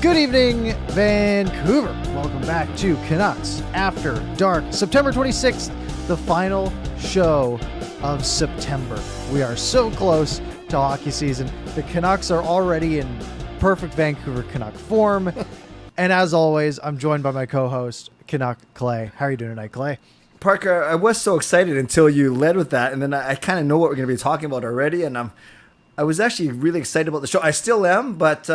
Good evening, Vancouver. Welcome back to Canucks After Dark. September 26th, the final show of September. We are so close to hockey season. The Canucks are already in perfect Vancouver Canuck form. And as always, I'm joined by my co-host, Canuck Clay. How are you doing tonight, Clay? Parker, I was so excited until you led with that, and then I kind of know what we're going to be talking about already, and I was actually really excited about the show. I still am, but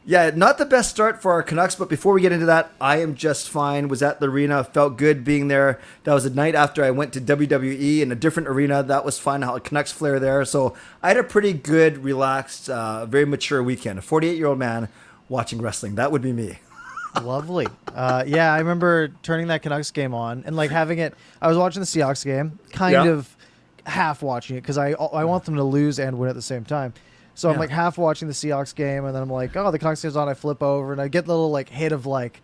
yeah, not the best start for our Canucks, but before we get into that, I am just fine. Was at the arena, felt good being there. That was the night after I went to WWE in a different arena. That was fun, how a Canucks flair there. So I had a pretty good, relaxed, very mature weekend. A 48-year-old man watching wrestling. That would be me. Lovely. Yeah, I remember turning that Canucks game on and like having it. I was watching the Seahawks game, kind of half watching it because I want them to lose and win at the same time. So I'm like half watching the Seahawks game, and then I'm like, oh, the Canucks game's on. I flip over and I get the little like hit of like,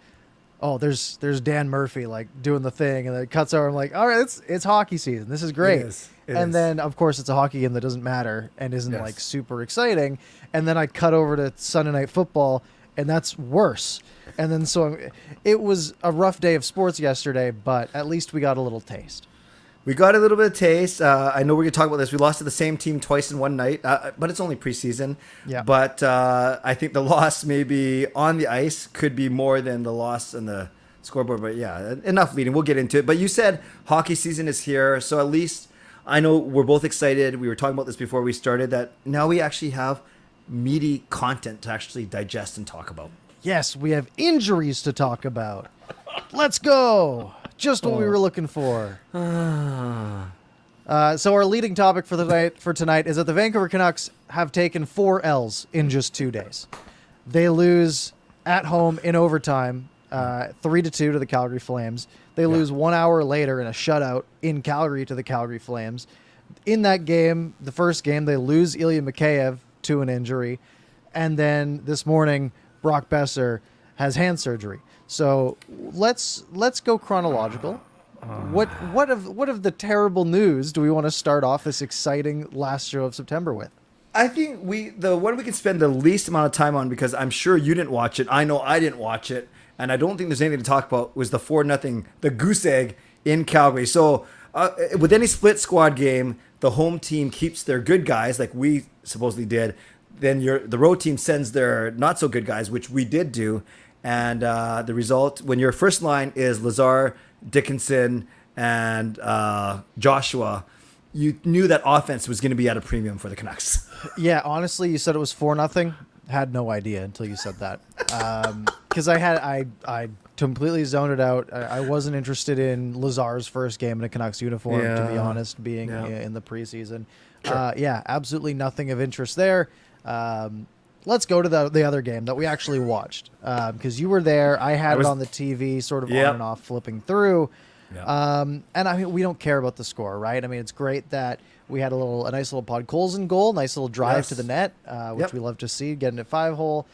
oh, there's Dan Murphy like doing the thing, and then it cuts over. I'm like, all right, it's hockey season. This is great. It is. Then of course it's a hockey game that doesn't matter and isn't like super exciting. And then I cut over to Sunday Night Football, and that's worse. And then so it was a rough day of sports yesterday, but at least we got a little taste. We got a little bit of taste. I know we're going to talk about this. We lost to the same team twice in one night, but it's only preseason. Yeah. But I think the loss maybe on the ice could be more than the loss on the scoreboard. But yeah, enough leading. We'll get into it. But you said hockey season is here. So at least I know we're both excited. We were talking about this before we started, that now we actually have meaty content to actually digest and talk about. Yes, we have injuries to talk about. Let's go. Just what we were looking for. So our leading topic for tonight is that the Vancouver Canucks have taken 4 L's in just 2 days. They lose at home in overtime, 3-2 to the Calgary Flames. They lose 1 hour later in a shutout in Calgary to the Calgary Flames. In that game, the first game, they lose Ilya Mikheyev to an injury. And then this morning, Brock Besser has hand surgery. So let's go chronological. What of the terrible news do we want to start off this exciting last show of September with? I think the one we can spend the least amount of time on, because I'm sure you didn't watch it. I know I didn't watch it, and I don't think there's anything to talk about, was the 4-0, the goose egg in Calgary. So with any split squad game, the home team keeps their good guys like we supposedly did. Then the road team sends their not so good guys, which we did do. And the result, when your first line is Lazar, Dickinson, and Joshua, you knew that offense was going to be at a premium for the Canucks. Yeah, honestly, you said it was 4-0. Had no idea until you said that. Because I completely zoned it out. I wasn't interested in Lazar's first game in a Canucks uniform, to be honest, being in the preseason. Sure. Yeah, absolutely nothing of interest there. Let's go to the other game that we actually watched, because you were there. I had it on the TV, sort of on and off, flipping through. Yep. And I mean, we don't care about the score, right? I mean, it's great that we had a nice little Podkolzin goal, nice little drive to the net, which we love to see, getting it 5-hole.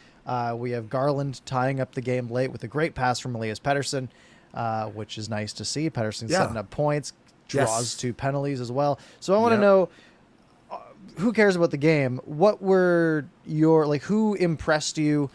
We have Garland tying up the game late with a great pass from Elias Pettersson, which is nice to see. Pettersson setting up points, draws 2 penalties as well. So I want to know, who cares about the game? What were who impressed you?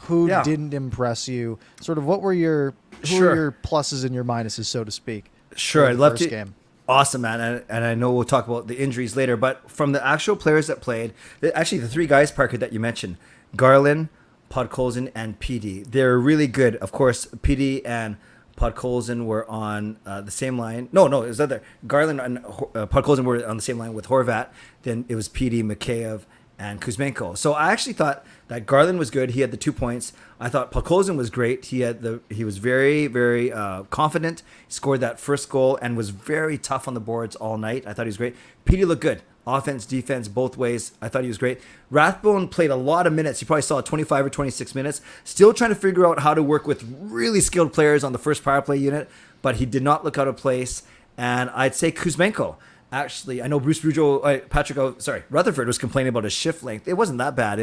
Who didn't impress you? Sort of what were your pluses and your minuses, so to speak? Sure. I'd love to. Game. Awesome, man. And I know we'll talk about the injuries later, but from the actual players that played, actually the 3 guys, Parker, that you mentioned, Garland, Podkolzin, and PD, they're really good. Of course, PD and Podkolzin were on the same line. No, it was other. Garland and Podkolzin were on the same line with Horvat. Then it was PD, Mikheyev, and Kuzmenko. So I actually thought that Garland was good. He had the 2 points. I thought Podkolzin was great. He was very, very confident. He scored that first goal and was very tough on the boards all night. I thought he was great. PD looked good. Offense, defense, both ways. I thought he was great. Rathbone played a lot of minutes. You probably saw 25 or 26 minutes. Still trying to figure out how to work with really skilled players on the first power play unit, but he did not look out of place. And I'd say Kuzmenko. Actually, I know Rutherford was complaining about his shift length. It wasn't that bad.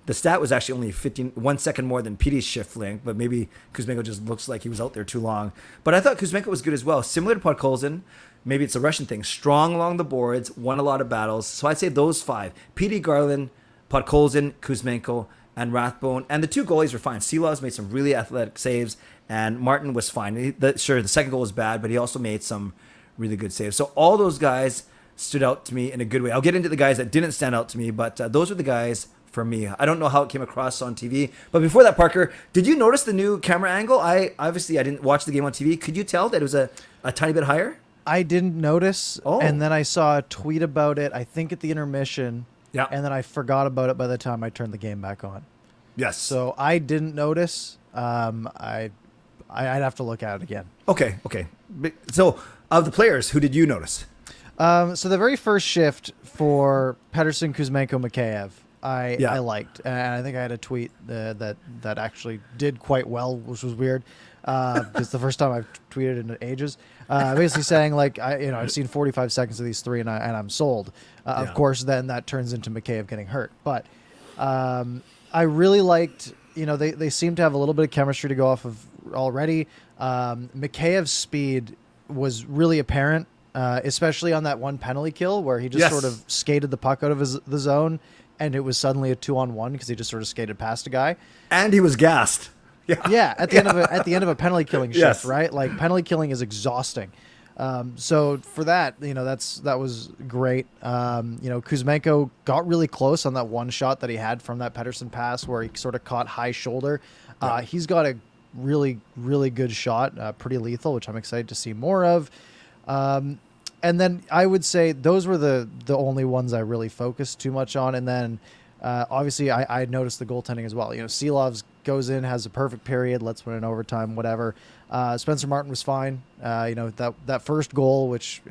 The stat was actually only 1 second more than PD's shift length, but maybe Kuzmenko just looks like he was out there too long. But I thought Kuzmenko was good as well. Similar to Podkolzin, maybe it's a Russian thing. Strong along the boards, won a lot of battles. So I'd say those 5: PD, Garland, Podkolzin, Kuzmenko, and Rathbone. And the two goalies were fine. Seelov's made some really athletic saves, and Martin was fine. Sure, the second goal was bad, but he also made some really good saves. So all those guys stood out to me in a good way. I'll get into the guys that didn't stand out to me, but those were the guys for me. I don't know how it came across on TV, but before that, Parker, did you notice the new camera angle? I didn't watch the game on TV. Could you tell that it was a tiny bit higher? I didn't notice, and then I saw a tweet about it, I think at the intermission, and then I forgot about it by the time I turned the game back on. Yes. So I didn't notice. I'd have to look at it again. Okay. So of the players, who did you notice? So the very first shift for Pettersson, Kuzmenko, Mikheyev, I liked, and I think I had a tweet that actually did quite well, which was weird, because the first time I've tweeted in ages. Basically saying like I've seen 45 seconds of these three and I'm sold. Of course, then that turns into Mikheyev getting hurt, but I really liked. They seem to have a little bit of chemistry to go off of already. Mikheyev's speed was really apparent. Especially on that one penalty kill where he just sort of skated the puck out of the zone, and it was suddenly a 2-on-1 because he just sort of skated past a guy, and he was gassed. At the end of a penalty killing shift, right? Like penalty killing is exhausting. So for that, that was great. Kuzmenko got really close on that one shot that he had from that Pettersson pass where he sort of caught high shoulder. He's got a really, really good shot, pretty lethal, which I'm excited to see more of. And then I would say those were the only ones I really focused too much on. And then obviously I noticed the goaltending as well. Seelov's goes in, has a perfect period, let's win in overtime, whatever. Spencer Martin was fine. That first goal, which,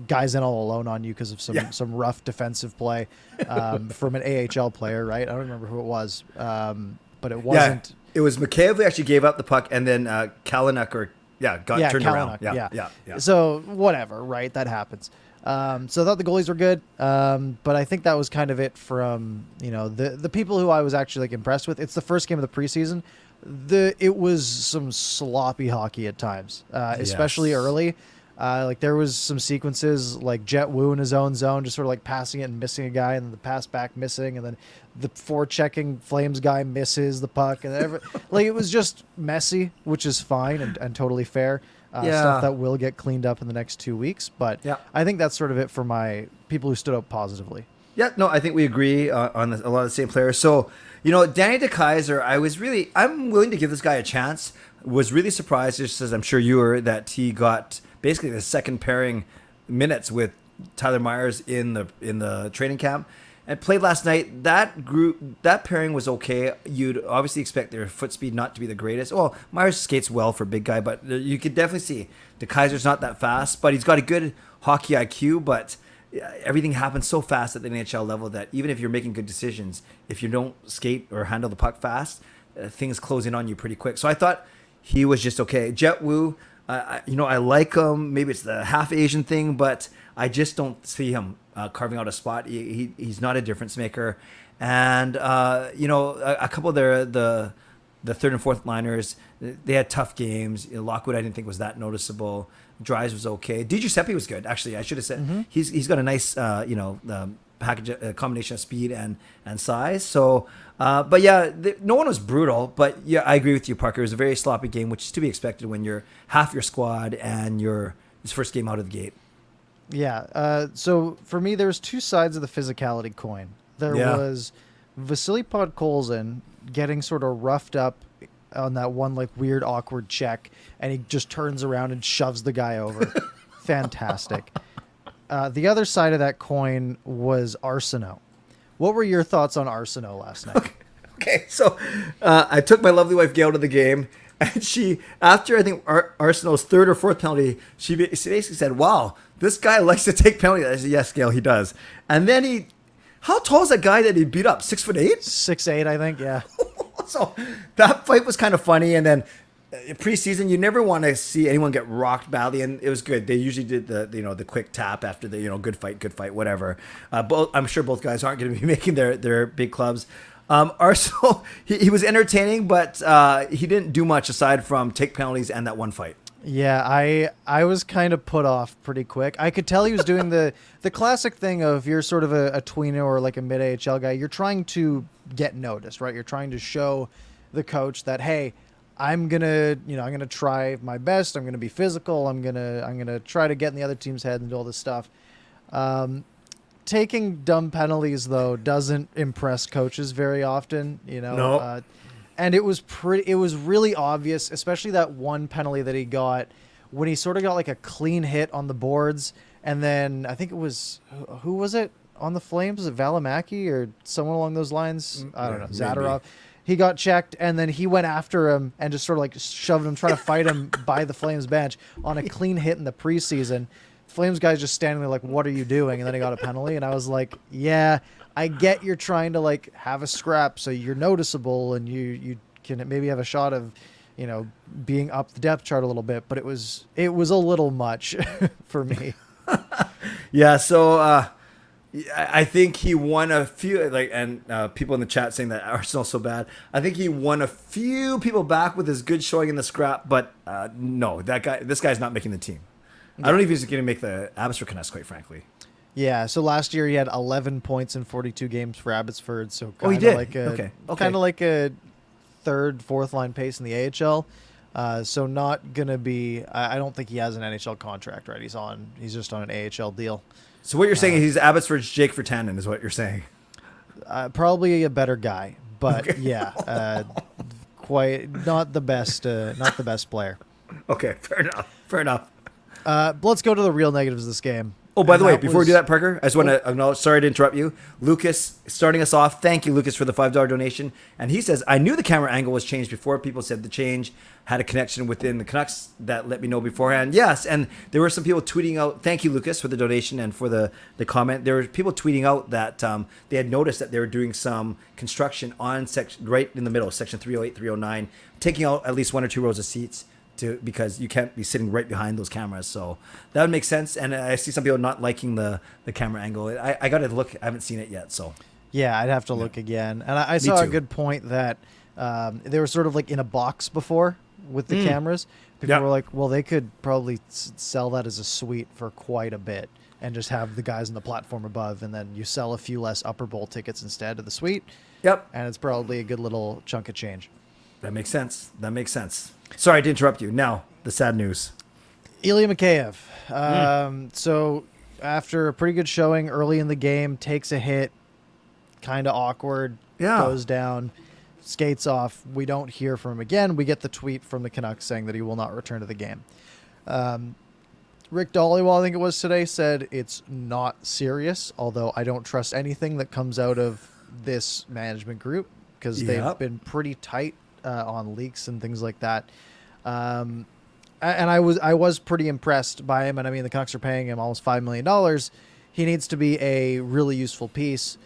guy's in all alone on you because of some rough defensive play from an AHL player, right? I don't remember who it was, but it wasn't. It was Mikheyev who actually gave up the puck, and then Kalanick got turned around. Yeah. So whatever, right? That happens. So I thought the goalies were good, but I think that was kind of it from the people who I was actually impressed with. It's the first game of the preseason. It was some sloppy hockey at times, especially early. There was some sequences like Jet Wu in his own zone, just sort of passing it and missing a guy, and then the pass back missing, and then the forechecking Flames guy misses the puck, and it was just messy, which is fine and totally fair. Stuff that will get cleaned up in the next 2 weeks, but I think that's sort of it for my people who stood up positively. Yeah, no, I think we agree on a lot of the same players. So, Danny DeKeyser, I'm willing to give this guy a chance. Was really surprised, just as I'm sure you were, that he got basically the second pairing minutes with Tyler Myers in the training camp and played last night. That pairing was okay. You'd obviously expect their foot speed not to be the greatest. Well, Myers skates well for a big guy, but you could definitely see DeKeyser's not that fast, but he's got a good hockey IQ, but everything happens so fast at the NHL level that even if you're making good decisions, if you don't skate or handle the puck fast, things close in on you pretty quick. So I thought he was just okay. Jet Wu, I like him. Maybe it's the half Asian thing, but I just don't see him carving out a spot. He's not a difference maker. And, a couple of the third and fourth liners, they had tough games. Lockwood, I didn't think was that noticeable. Dries was okay. DiGiuseppe was good, actually. I should have said he's got a nice, package, a combination of speed and size. So, no one was brutal. But yeah, I agree with you, Parker. It was a very sloppy game, which is to be expected when you're half your squad and his first game out of the gate. Yeah. So for me, there was two sides of the physicality coin. There was Vasily Podkolzin getting sort of roughed up on that one weird awkward check, and he just turns around and shoves the guy over. Fantastic. The other side of that coin was Arsenault. What were your thoughts on Arsenault last night? Okay. So I took my lovely wife Gail to the game, and she, after I think Arsenault's third or fourth penalty, she basically said, "Wow, this guy likes to take penalties." I said, "Yes, Gail, he does." And then how tall is that guy that he beat up? 6'8"? 6'8", I think. Yeah. So that fight was kind of funny, and then preseason, you never want to see anyone get rocked badly, and it was good. They usually did the quick tap after the good fight, whatever. I'm sure both guys aren't going to be making their big clubs. Arsenal, he was entertaining, but he didn't do much aside from take penalties and that one fight. Yeah, I was kind of put off pretty quick. I could tell he was doing the classic thing of you're sort of a tweener or like a mid AHL guy. You're trying to get noticed, right? You're trying to show the coach that, hey, I'm gonna try my best. I'm gonna be physical. I'm gonna try to get in the other team's head and do all this stuff. Taking dumb penalties though doesn't impress coaches very often. No. And it was really obvious, especially that one penalty that he got when he sort of got like a clean hit on the boards, and then I think it was who was it on the Flames? Was it Valimaki or someone along those lines? I don't know. Zadorov. He got checked, and then he went after him and just sort of like shoved him, trying to fight him by the Flames bench on a clean hit in the preseason. Flames guy's just standing there like, what are you doing? And then he got a penalty, and I was like, yeah, I get you're trying to like have a scrap so you're noticeable and you can maybe have a shot of, being up the depth chart a little bit, but it was a little much for me. Yeah, so I think he won a few, and people in the chat saying that Arsenal's so bad. I think he won a few people back with his good showing in the scrap, but no, this guy's not making the team. I don't know if he's going to make the Abbotsford Canucks, quite frankly. Yeah, so last year he had 11 points in 42 games for Abbotsford, so he did. Kind of like a third, fourth line pace in the AHL. So not gonna be. I don't think he has an NHL contract, right? He's just on an AHL deal. So what you're saying is he's Abbotsford's Jake Virtanen, is what you're saying. Probably a better guy, but okay. Yeah, quite not the best. Not the best player. Okay, fair enough. Let's go to the real negatives of this game. Oh, by the way, before we do that, Parker, I just want to acknowledge, sorry to interrupt you. Lucas, starting us off, thank you, Lucas, for the $5 donation. And he says, I knew the camera angle was changed before. People said the change had a connection within the Canucks that let me know beforehand. Yes, and there were some people tweeting out, thank you, Lucas, for the donation and for the comment. There were people tweeting out that they had noticed that they were doing some construction on right in the middle, section 308, 309, taking out at least one or two rows of seats. Because you can't be sitting right behind those cameras, so that would make sense. And I see some people not liking the camera angle. I got to look. I haven't seen it yet, so yeah, I'd have to look again. And I saw a good point that they were sort of like in a box before with the cameras. People were like, well, they could probably sell that as a suite for quite a bit and just have the guys on the platform above, and then you sell a few less upper bowl tickets instead of the suite. Yep, and it's probably a good little chunk of change. That makes sense. Sorry to interrupt you. Now, the sad news. Ilya Mikheyev. So after a pretty good showing early in the game, takes a hit, kind of awkward, goes down, skates off. We don't hear from him again. We get the tweet from the Canucks saying that he will not return to the game. Rick Dhaliwal, I think it was today, said it's not serious, although I don't trust anything that comes out of this management group because they've been pretty tight on leaks and things like that. And I was pretty impressed by him. And I mean, the Canucks are paying him almost $5 million. He needs to be a really useful piece.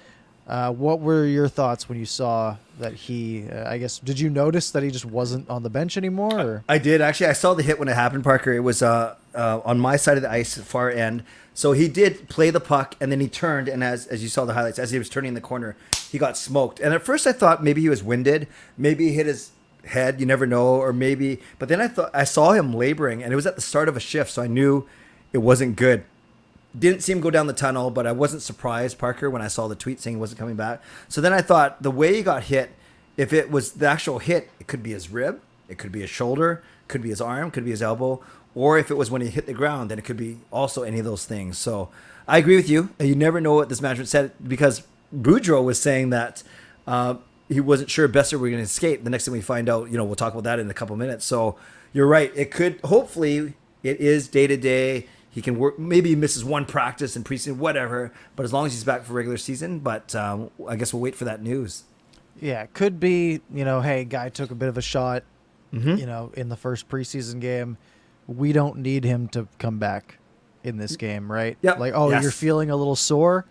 What were your thoughts when you saw that he, I guess, did you notice that he just wasn't on the bench anymore? Or? I did. Actually, I saw the hit when it happened, Parker. It was on my side of the ice, far end. So he did play the puck, and then he turned, and as you saw the highlights, as he was turning the corner, he got smoked. And at first I thought maybe he was winded. Maybe he hit his head. You never know. Or maybe... But then I saw him laboring, and it was at the start of a shift, so I knew it wasn't good. Didn't see him go down the tunnel, but I wasn't surprised, Parker, when I saw the tweet saying he wasn't coming back. So then I thought the way he got hit, if it was the actual hit, it could be his rib, it could be his shoulder, could be his arm, could be his elbow, or if it was when he hit the ground, then it could be also any of those things. So I agree with you. You never know what this management said, because Boudreau was saying that he wasn't sure Besser were going to skate. The next thing we find out, we'll talk about that in a couple minutes. So you're right. It could, hopefully, it is day-to-day. He can work. Maybe he misses one practice in preseason, whatever. But as long as he's back for regular season, but I guess we'll wait for that news. Yeah, it could be, hey, guy took a bit of a shot, in the first preseason game. We don't need him to come back in this game, right? Yep. Like, you're feeling a little sore?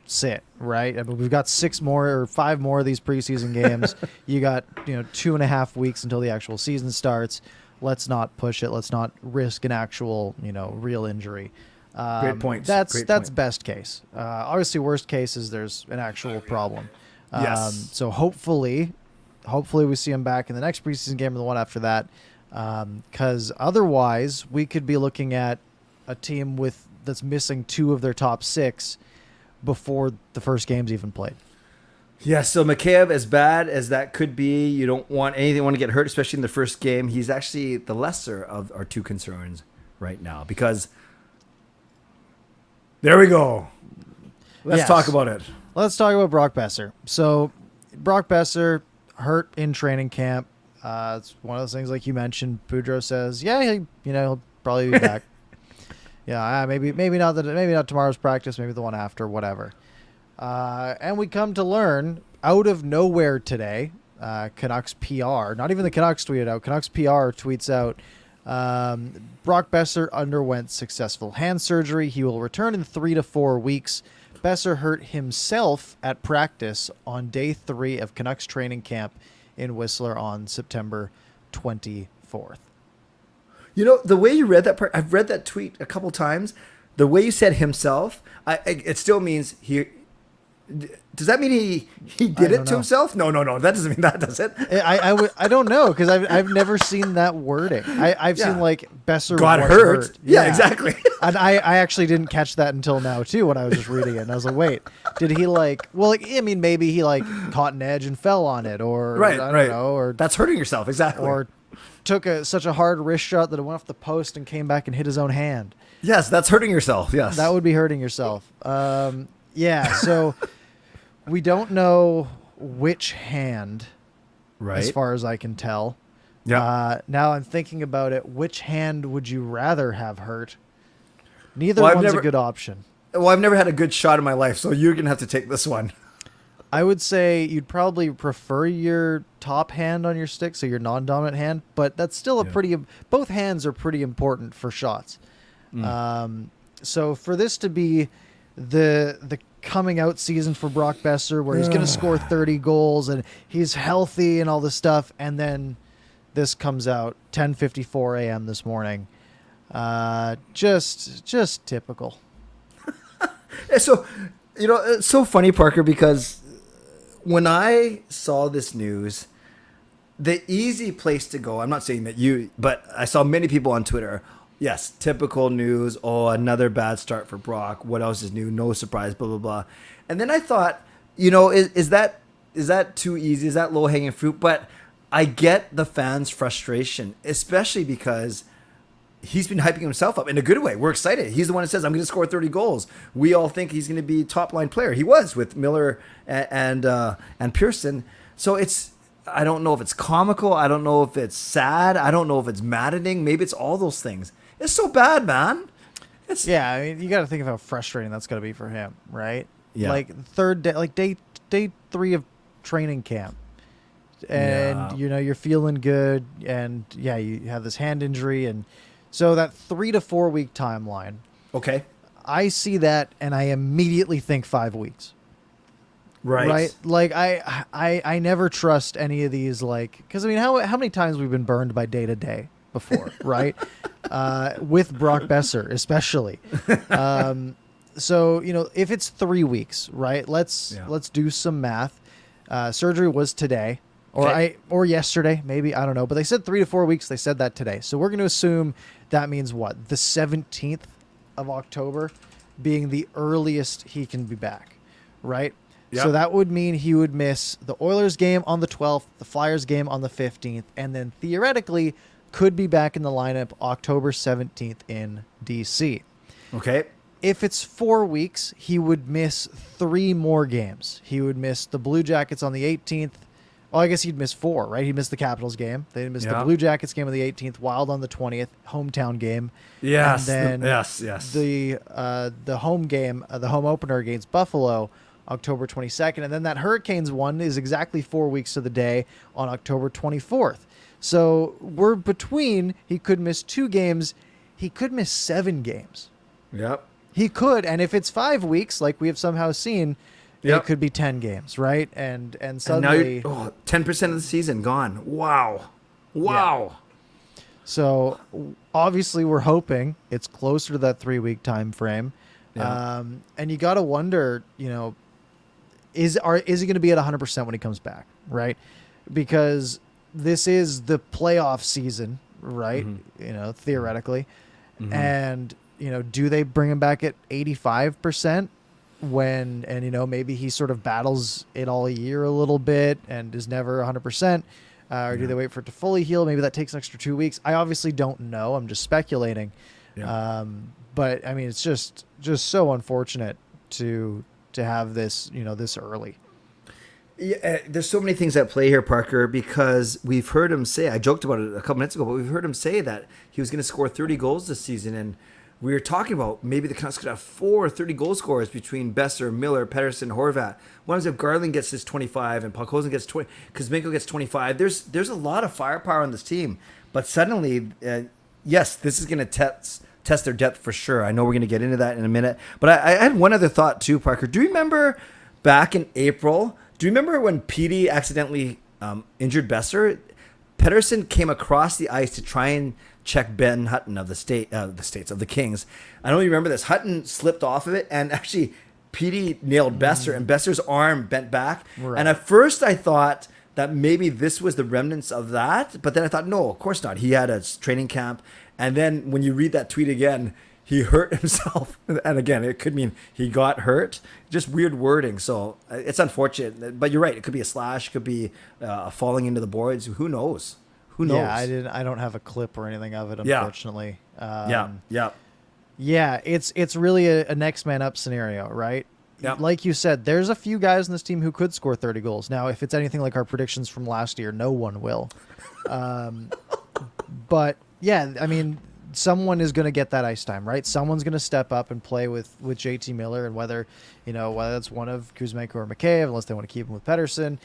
Sit, right? I mean, we've got 5 more of these preseason games. You got, 2.5 weeks until the actual season starts. Let's not push it. Let's not risk an actual, real injury. Great point. That's best case. Obviously, worst case is there's an actual problem. Yes. So hopefully we see him back in the next preseason game or the one after that. Because otherwise, we could be looking at a team that's missing 2 of their top 6 before the first game's even played. Yeah, so Mikheyev, as bad as that could be, you don't want anyone to get hurt, especially in the first game. He's actually the lesser of our 2 concerns right now because there we go. Let's talk about it. Let's talk about Brock Besser. So Brock Besser hurt in training camp. It's one of those things like you mentioned. Boudreaux says, he'll probably be back. Maybe not tomorrow's practice, maybe the one after, whatever. And we come to learn out of nowhere today, Canucks PR, not even the Canucks tweeted out, Canucks PR tweets out, Brock Besser underwent successful hand surgery. He will return in 3 to 4 weeks. Besser hurt himself at practice on day 3 of Canucks training camp in Whistler on September 24th. You know, the way you read that part, I've read that tweet a couple times. The way you said himself, it still means he. Does that mean he did it to himself? No. That doesn't mean that, does it? I don't know because I've never seen that wording. I've seen like Besser got hurt. Yeah, exactly. And I actually didn't catch that until now too when I was just reading it. And I was like, wait, did he maybe he caught an edge and fell on it, or I don't know, or that's hurting yourself, exactly. Or took such a hard wrist shot that it went off the post and came back and hit his own hand. Yes, that's hurting yourself. Yes, that would be hurting yourself. So. We don't know which hand, as far as I can tell. Yeah. Now I'm thinking about it. Which hand would you rather have hurt? Neither one's a good option. Well, I've never had a good shot in my life, so you're going to have to take this one. I would say you'd probably prefer your top hand on your stick, so your non-dominant hand, but that's still both hands are pretty important for shots. So for this to be the coming out season for Brock Besser where he's going to score 30 goals and he's healthy and all this stuff, and then this comes out 10:54 a.m. this morning. Just typical. So, it's so funny, Parker, because when I saw this news, the easy place to go, I'm not saying that but I saw many people on Twitter, yes, typical news. Oh, another bad start for Brock. What else is new? No surprise, blah, blah, blah. And then I thought, is that too easy? Is that low-hanging fruit? But I get the fans' frustration, especially because he's been hyping himself up in a good way. We're excited. He's the one that says, I'm going to score 30 goals. We all think he's going to be a top-line player. He was with Miller and Pearson. So I don't know if it's comical. I don't know if it's sad. I don't know if it's maddening. Maybe it's all those things. It's so bad, man. I mean, you got to think of how frustrating that's going to be for him, right? Yeah. Like third day, like day 3 of training camp, and you're feeling good, and you have this hand injury, and so that 3 to 4 week timeline. Okay. I see that, and I immediately think 5 weeks. Right. Like I never trust any of these, because I mean, how many times we've been burned by day to day before, right? With Brock Besser, especially. So, if it's 3 weeks, right? Let's do some math. Surgery was today or yesterday, maybe, I don't know, but they said 3 to 4 weeks. They said that today. So we're going to assume that means what? The 17th of October being the earliest he can be back, right? Yep. So that would mean he would miss the Oilers game on the 12th, the Flyers game on the 15th, and then theoretically could be back in the lineup October 17th in DC. Okay. If it's 4 weeks, he would miss 3 more games. He would miss the Blue Jackets on the 18th. Well, I guess he'd miss 4, right? He'd miss the Capitals game. They'd miss the Blue Jackets game on the 18th, Wild on the 20th, hometown game. Yes. And then yes. The home game, the home opener against Buffalo, October 22nd. And then that Hurricanes one is exactly 4 weeks to the day on October 24th. So we're between, he could miss 2 games. He could miss 7 games. Yep. He could. And if it's 5 weeks, like we have somehow seen, it could be 10 games, right? And suddenly... And now 10% of the season gone. Wow. Yeah. So obviously we're hoping it's closer to that 3 week time frame. Yeah. And you got to wonder, is he going to be at 100% when he comes back, right? Because this is the playoff season right? Theoretically. And, do they bring him back at 85% maybe he sort of battles it all year a little bit and is never 100%? Or do they wait for it to fully heal? Maybe that takes an extra 2 weeks. I obviously don't know. I'm just speculating. Yeah. But I mean, it's just so unfortunate to have this, this early. Yeah, there's so many things at play here, Parker, because we've heard him say, I joked about it a couple minutes ago, but we've heard him say that he was going to score 30 goals this season. And we were talking about maybe the Canucks could have 4 30-goal scorers between Besser, Miller, Pettersson, Horvat. What if Garland gets his 25 and Podkolzin gets 20, Kuzmenko gets 25? There's a lot of firepower on this team. But suddenly, yes, this is going to test their depth for sure. I know we're going to get into that in a minute. But I had one other thought too, Parker. Do you remember back in April... Do you remember when Petey accidentally injured Besser? Pettersson came across the ice to try and check Ben Hutton of the Kings. I don't even remember this. Hutton slipped off of it, and actually Petey nailed Besser, and Besser's arm bent back. Right. And at first I thought that maybe this was the remnants of that, but then I thought, no, of course not. He had a training camp, and then when you read that tweet again, he hurt himself. And again, it could mean he got hurt. Just weird wording. So it's unfortunate. But you're right. It could be a slash. It could be falling into the boards. Who knows? Yeah, I don't have a clip or anything of it, unfortunately. Yeah. It's really a next man up scenario, right? Yeah. Like you said, there's a few guys in this team who could score 30 goals. Now, if it's anything like our predictions from last year, no one will. But yeah, I mean, someone is going to get that ice time, right? Someone's going to step up and play with JT Miller, and whether it's one of Kuzmenko or Mikheyev, unless they want to keep him with Pettersson.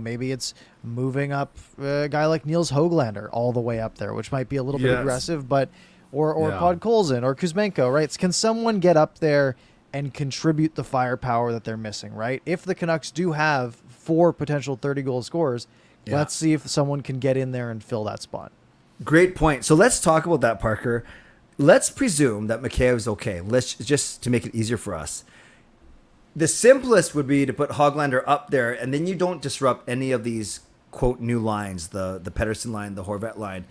Maybe it's moving up a guy like Niels Hoaglander all the way up there, which might be a little bit aggressive, but or Podkolzin or Kuzmenko, right? Can someone get up there and contribute the firepower that they're missing, right? If the Canucks do have 4 potential 30-goal scorers, let's see if someone can get in there and fill that spot. Great point. So let's talk about that, Parker. Let's presume that Mikheyev's okay. Let's just to make it easier for us. The simplest would be to put Hoaglander up there, and then you don't disrupt any of these quote new lines, the Pettersson line, the Horvat line.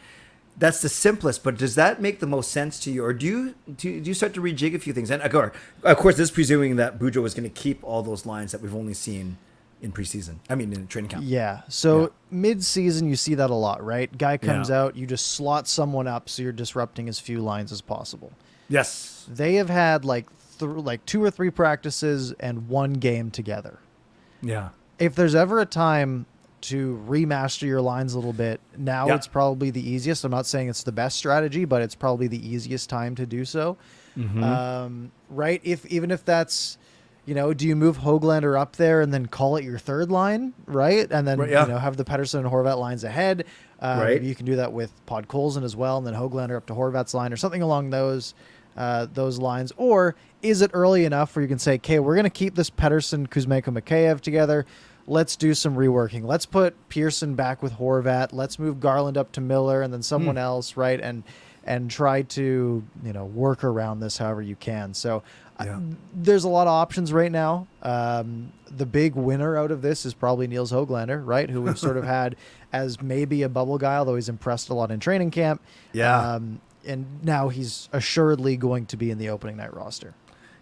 That's the simplest. But does that make the most sense to you, or do you start to rejig a few things? And of course, this is presuming that Boudreau is going to keep all those lines that we've only seen in preseason. I mean, in training camp. Yeah. So mid-season, you see that a lot, right? Guy comes out, you just slot someone up, so you're disrupting as few lines as possible. Yes. They have had like 2 or 3 practices and 1 game together. Yeah. If there's ever a time to remaster your lines a little bit, now it's probably the easiest. I'm not saying it's the best strategy, but it's probably the easiest time to do so. Mm-hmm. Right? Even if that's... do you move Hoaglander up there and then call it your third line, right? And then have the Pettersson and Horvat lines ahead. Maybe you can do that with Podkolzin as well, and then Hoaglander up to Horvat's line or something along those lines. Or is it early enough where you can say, okay, we're going to keep this Pettersson, Kuzmenko, Mikheyev together. Let's do some reworking. Let's put Pearson back with Horvat. Let's move Garland up to Miller and then someone else, right? And try to work around this however you can. So there's a lot of options right now. The big winner out of this is probably Niels Hoaglander, right? Who we've sort of had as maybe a bubble guy, although he's impressed a lot in training camp. Yeah. And now he's assuredly going to be in the opening night roster.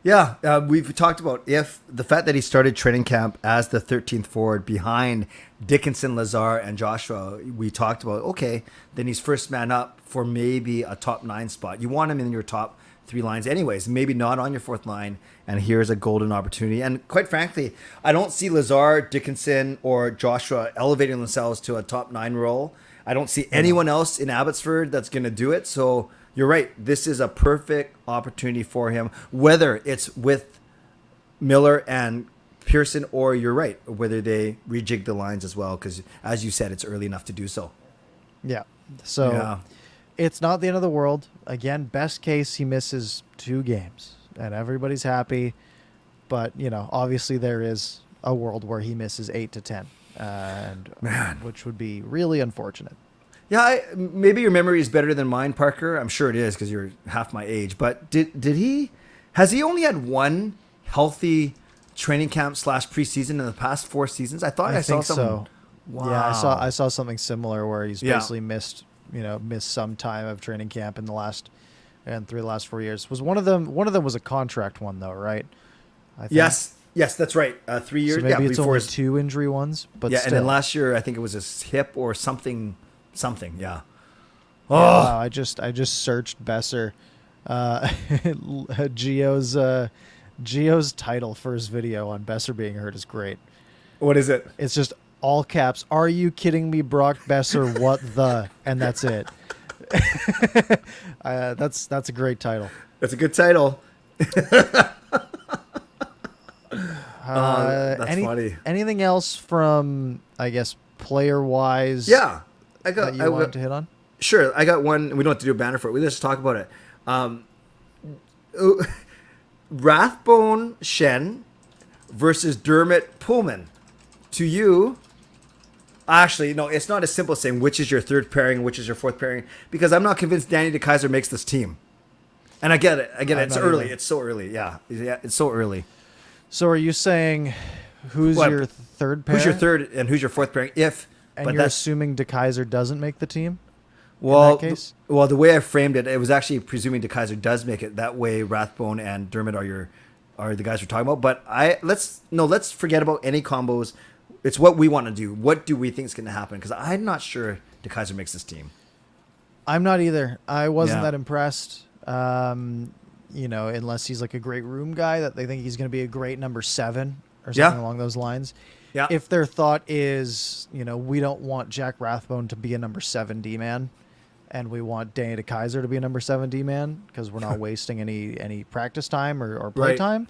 Yeah, we've talked about if the fact that he started training camp as the 13th forward behind Dickinson, Lazar, and Joshua. We talked about, okay, then he's first man up for maybe a top 9 spot. You want him in your top 3 lines anyways, maybe not on your 4th line, and here's a golden opportunity. And quite frankly, I don't see Lazar, Dickinson, or Joshua elevating themselves to a top 9 role. I don't see anyone else in Abbotsford that's going to do it, so... You're right. This is a perfect opportunity for him, whether it's with Miller and Pearson, or you're right, whether they rejig the lines as well, because as you said, it's early enough to do so. Yeah. So it's not the end of the world. Again, best case, he misses 2 games and everybody's happy. But, obviously there is a world where he misses 8 to 10, which would be really unfortunate. Yeah, maybe your memory is better than mine, Parker. I'm sure it is because you're half my age. But has he only had 1 healthy training camp / preseason in the past 4 seasons? I thought I saw something. So. Wow. Yeah, I saw something similar where he's basically missed missed some time of training camp in the last 4 years. Was one of them was a contract one though, right? I think. Yes, that's right. 3 years. So maybe it's before only 2 injury ones, but still. And then last year I think it was his hip or something. Yeah. Oh, wow, I just searched Besser, Gio's title for his video on Besser being hurt is great. What is it? It's just all caps. Are you kidding me, Brock Besser? What the? And that's it. That's a great title. That's a good title. That's funny. Anything else from, I guess, player wise? Yeah, I wanted to hit on. Sure, I got one. We don't have to do a banner for it. Let's just talk about it. Rathbone Shen versus Dermott Pullman. To you, actually, no, it's not as simple as saying which is your third pairing and which is your fourth pairing, because I'm not convinced Danny DeKeyser makes this team. And I get it. It's early. It's so early. Yeah, it's so early. So are you saying who's your third pair? Who's your third and who's your fourth pairing? You're assuming DeKeyser doesn't make the team? Well, in that case? The way I framed it, it was actually presuming DeKeyser does make it. That way, Rathbone and Dermott are the guys we're talking about. But let's forget about any combos. It's what we want to do. What do we think is going to happen? Because I'm not sure DeKeyser makes this team. I'm not either. I wasn't that impressed. Unless he's like a great room guy that they think he's going to be a great number 7 or something along those lines. Yeah. If their thought is, we don't want Jack Rathbone to be a number 7 D-man, and we want Danny DeKeyser to be a number 7 D-man because we're not wasting any practice time or play time,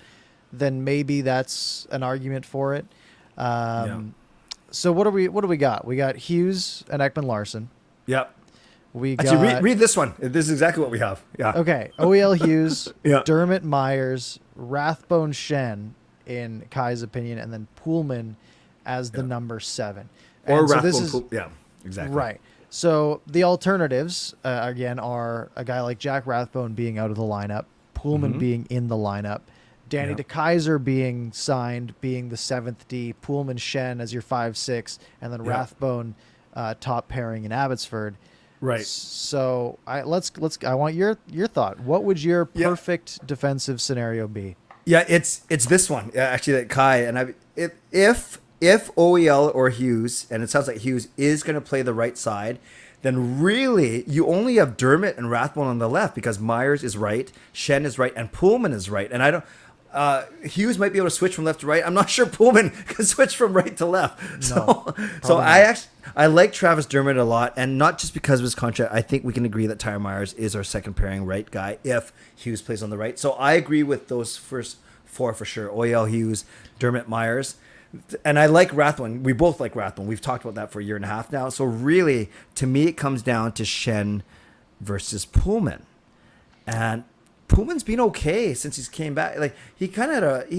then maybe that's an argument for it. So what do we got? We got Hughes and Ekman-Larsson. Yep. We got actually read this one. This is exactly what we have. Yeah. Okay. OEL Hughes, Dermott Myers, Rathbone Shen in Kai's opinion, and then Pullman as the number 7. Or Rathbone. Yeah. Exactly. Right. So the alternatives again are a guy like Jack Rathbone being out of the lineup, Pullman being in the lineup, Danny DeKeyser being signed, being the 7th D, Pullman Shen as your 5-6, and then Rathbone top pairing in Abbotsford. Right. So I want your thought. What would your perfect defensive scenario be? Yeah, it's this one actually that Kai and if OEL or Hughes, and it sounds like Hughes is going to play the right side, then really you only have Dermott and Rathbone on the left because Myers is right, Shen is right, and Pullman is right. And I don't. Hughes might be able to switch from left to right. I'm not sure Pullman can switch from right to left. So I like Travis Dermott a lot, and not just because of his contract. I think we can agree that Tyler Myers is our second pairing right guy if Hughes plays on the right. So I agree with those first 4 for sure. OEL, Hughes, Dermott, Myers. And I like Rathbone. We both like Rathbone. We've talked about that for a year and a half now. So really, to me, it comes down to Shen versus Pullman. And Pullman's been okay since he's came back. Like he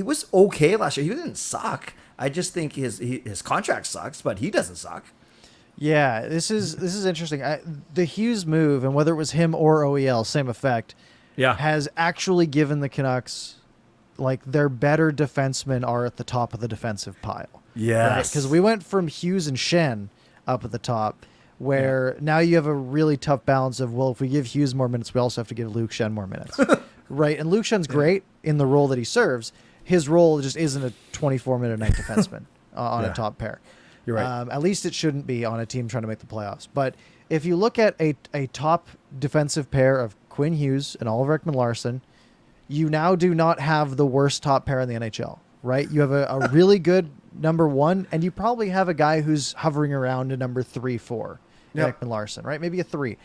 was okay last year. He didn't suck. I just think his contract sucks, but he doesn't suck. Yeah, this is interesting. The Hughes move, and whether it was him or OEL, same effect. Yeah, has actually given the Canucks like their better defensemen are at the top of the defensive pile. Yes, because we went from Hughes and Shen up at the top, where now you have a really tough balance of, well, if we give Hughes more minutes, we also have to give Luke Shen more minutes. Right. And Luke Shen's great in the role that he serves. His role just isn't a 24-minute night defenseman on a top pair. You're right. At least it shouldn't be on a team trying to make the playoffs. But if you look at a top defensive pair of Quinn Hughes and Oliver Ekman-Larsson, you now do not have the worst top pair in the NHL, right? You have a really good number 1, and you probably have a guy who's hovering around a number 3, 4. Ekman-Larsson, right? Maybe a 3.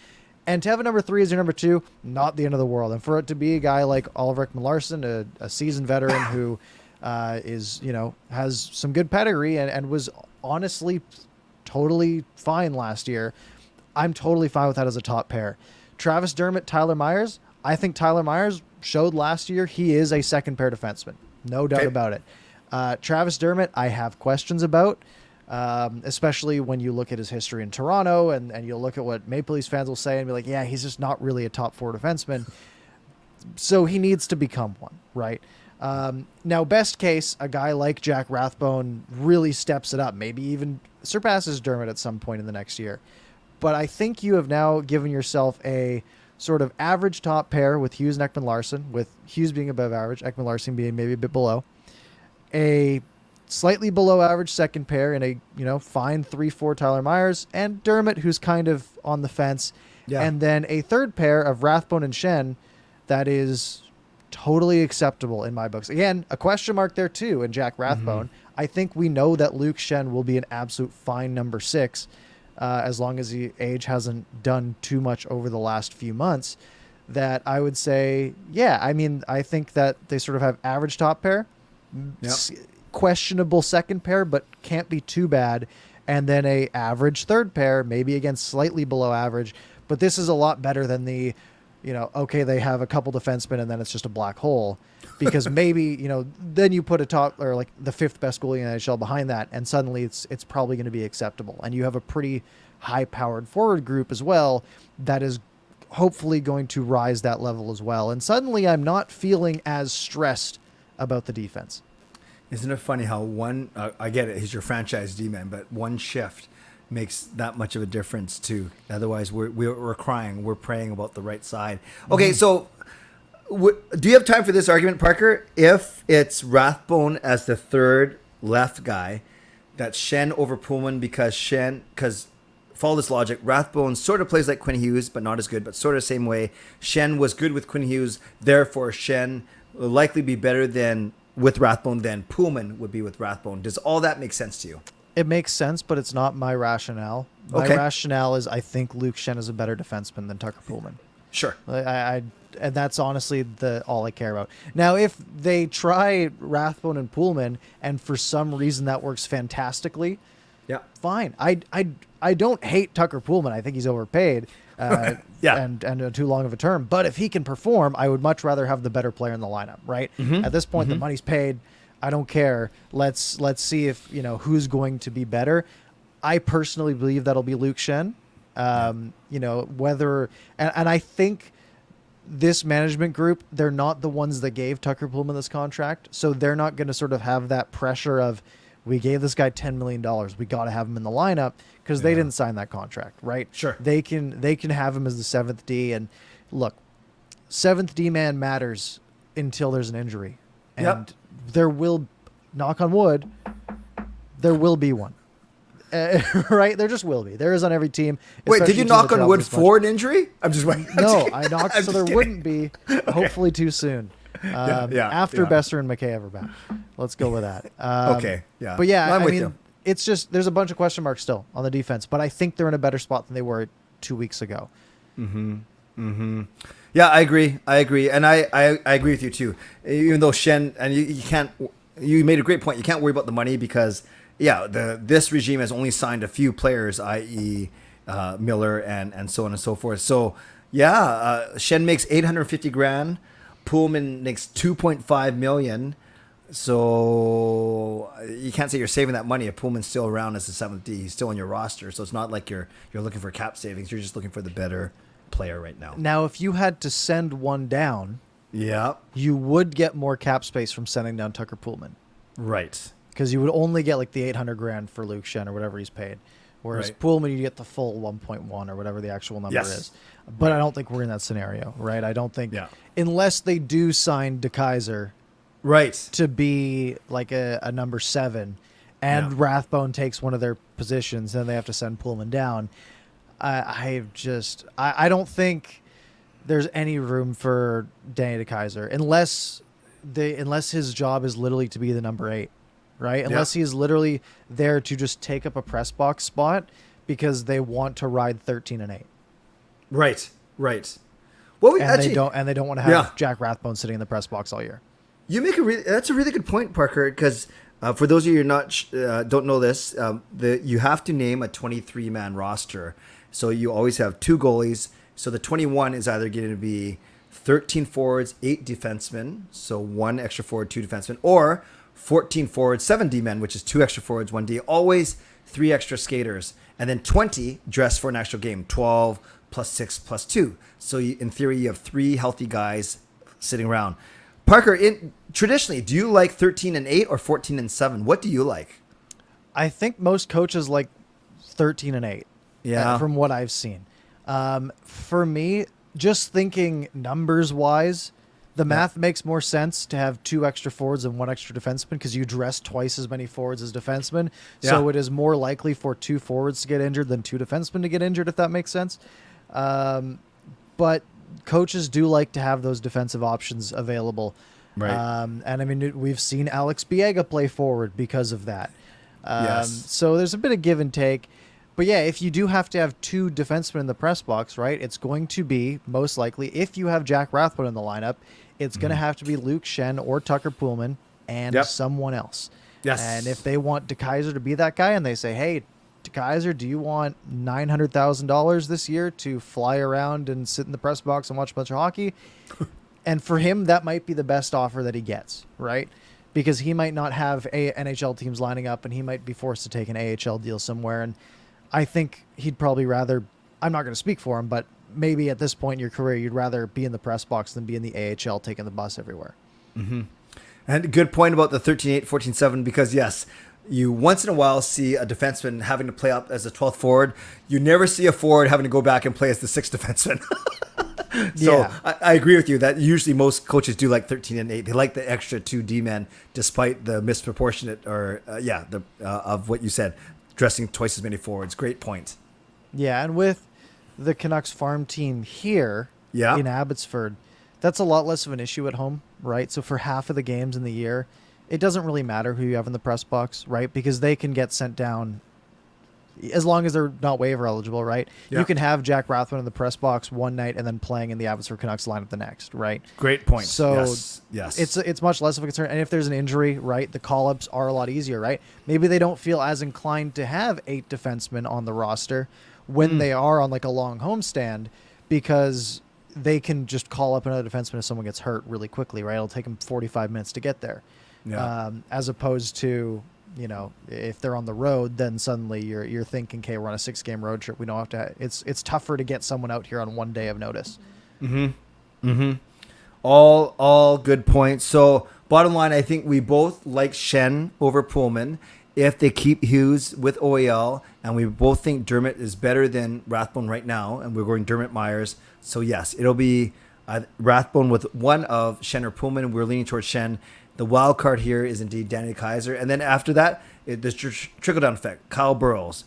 And to have a number 3 as your number 2, not the end of the world. And for it to be a guy like Oliver Ekman-Larsson, a seasoned veteran who has some good pedigree and was honestly totally fine last year, I'm totally fine with that as a top pair. Travis Dermott, Tyler Myers, I think Tyler Myers showed last year he is a second pair defenseman. No doubt about it. Travis Dermott, I have questions about. Especially when you look at his history in Toronto and you'll look at what Maple Leafs fans will say and be like, yeah, he's just not really a top 4 defenseman. So he needs to become one, right? Now, best case, a guy like Jack Rathbone really steps it up, maybe even surpasses Dermott at some point in the next year. but I think you have now given yourself a sort of average top pair with Hughes and Ekman-Larsson, with Hughes being above average, Ekman-Larsson being maybe a bit below. A slightly below average second pair in a, fine 3-4 Tyler Myers, and Dermott, who's kind of on the fence. Yeah. And then a third pair of Rathbone and Schenn that is totally acceptable in my books. Again, a question mark there too in Jack Rathbone. I think we know that Luke Schenn will be an absolute fine number 6, as long as the age hasn't done too much over the last few months. That I would say, I think that they sort of have average top pair, questionable second pair, but can't be too bad, and then a average third pair, maybe again slightly below average. But this is a lot better than the, they have a couple defensemen and then it's just a black hole, because maybe, then you put a top or like the 5th best goalie in the NHL behind that, and suddenly it's probably going to be acceptable. And you have a pretty high powered forward group as well that is hopefully going to rise that level as well. And suddenly I'm not feeling as stressed about the defense. Isn't it funny how one, I get it, he's your franchise D-man, but one shift makes that much of a difference too. Otherwise, we're crying. We're praying about the right side. Okay, so do you have time for this argument, Parker? If it's Rathbone as the third left guy, that's Schenn over Pullman, because follow this logic, Rathbone sort of plays like Quinn Hughes, but not as good, but sort of same way. Schenn was good with Quinn Hughes, therefore Schenn will likely be better with Rathbone than Pullman would be with Rathbone. Does all that make sense to you? It makes sense, but it's not my rationale. My rationale is I think Luke Schenn is a better defenseman than Tucker Pullman. Sure. And that's honestly all I care about. Now, if they try Rathbone and Pullman, and for some reason that works fantastically, fine. I don't hate Tucker Pullman. I think he's overpaid. And too long of a term. But if he can perform, I would much rather have the better player in the lineup, right? At this point, the money's paid. I don't care. Let's see if, who's going to be better. I personally believe that'll be Luke Schenn. Whether, and I think this management group, they're not the ones that gave Tucker Pullman this contract. So they're not going to sort of have that pressure of, we gave this guy $10 million. We got to have him in the lineup, because they didn't sign that contract, right? Sure. They can have him as the 7th D, and look, 7th D man matters until there's an injury. And there will, knock on wood, there will be one. Right? There just will be. There is on every team. Wait, did you knock on wood for an injury? I'm just waiting. No, I knocked so there wouldn't be. Hopefully too soon. After Besser and McKay ever back. Let's go with that. But I mean, it's just, there's a bunch of question marks still on the defense, but I think they're in a better spot than they were 2 weeks ago. Yeah, I agree. And I agree with you too. Even though Schenn, and you made a great point. You can't worry about the money because this regime has only signed a few players, i.e. Miller and so on and so forth. So Schenn makes $850,000. Pullman makes $2.5 million. So you can't say you're saving that money if Pullman's still around as the 7th D. He's still on your roster. So it's not like you're looking for cap savings. You're just looking for the better player right now. Now, if you had to send one down, you would get more cap space from sending down Tucker Pullman. Right. Because you would only get like the $800,000 for Luke Schenn or whatever he's paid. Whereas Pullman, you get the full 1.1 or whatever the actual number is. But I don't think we're in that scenario, right? I don't think, unless they do sign DeKaiser to be like a number 7 and Rathbone takes one of their positions, then they have to send Pullman down. I don't think there's any room for Danny DeKaiser unless his job is literally to be the number 8, right? Unless he is literally there to just take up a press box spot because they want to ride 13 and 8. Right. Well, they don't want to have Jack Rathbone sitting in the press box all year. You make that's a really good point, Parker, because for those of you who don't know this, you have to name a 23-man roster. So you always have 2 goalies. So the 21 is either going to be 13 forwards, 8 defensemen, so 1 extra forward, 2 defensemen, or 14 forwards, 7 D-men, which is 2 extra forwards, 1 D, always 3 extra skaters, and then 20 dress for an actual game, 12 plus 6 plus 2. So in theory, you have 3 healthy guys sitting around. Parker, traditionally, do you like 13 and 8 or 14 and 7? What do you like? I think most coaches like 13 and 8. from what I've seen. For me, just thinking numbers-wise, the math makes more sense to have 2 extra forwards and 1 extra defenseman because you dress twice as many forwards as defensemen. So it is more likely for 2 forwards to get injured than 2 defensemen to get injured, if that makes sense. But coaches do like to have those defensive options available. Right. And I mean, we've seen Alex Biega play forward because of that. So there's a bit of give and take. But yeah, if you do have to have 2 defensemen in the press box, right, it's going to be most likely, if you have Jack Rathbone in the lineup, it's going to have to be Luke Schenn or Tucker Poolman and someone else. Yes. And if they want DeKaiser to be that guy and they say, hey, DeKaiser, do you want $900,000 this year to fly around and sit in the press box and watch a bunch of hockey? And for him, that might be the best offer that he gets, right? Because he might not have NHL teams lining up and he might be forced to take an AHL deal somewhere. And I think he'd probably rather, I'm not going to speak for him, but maybe at this point in your career, you'd rather be in the press box than be in the AHL taking the bus everywhere. Mm-hmm. And a good point about the 13-8, 14-7, because yes, you once in a while see a defenseman having to play up as a 12th forward. You never see a forward having to go back and play as the 6th defenseman. So I agree with you that usually most coaches do like 13 and 8. They like the extra 2 D-men despite the misproportionate of what you said, dressing twice as many forwards. Great point. Yeah, and with the Canucks farm team here in Abbotsford, that's a lot less of an issue at home, right? So for half of the games in the year, it doesn't really matter who you have in the press box, right? Because they can get sent down as long as they're not waiver eligible, right? Yeah. You can have Jack Rathbone in the press box one night and then playing in the Abbotsford Canucks lineup the next, right? Great point. So it's much less of a concern. And if there's an injury, right, the call-ups are a lot easier, right? Maybe they don't feel as inclined to have 8 defensemen on the roster when they are on like a long homestand because they can just call up another defenseman if someone gets hurt really quickly, right? It'll take them 45 minutes to get there. Yeah. As opposed to, you know, if they're on the road, then suddenly you're thinking, okay, we're on a 6-game road trip. We don't have to. It's tougher to get someone out here on one day of notice. Mm-hmm. Mm-hmm. All good points. So bottom line, I think we both like Schenn over Pullman. If they keep Hughes with OEL, and we both think Dermott is better than Rathbone right now, and we're going Dermott Myers. So yes, it'll be Rathbone with one of Schenn or Pullman. We're leaning towards Schenn. The wild card here is indeed Danny Kaiser. And then after that, there's trickle-down effect. Kyle Burrows,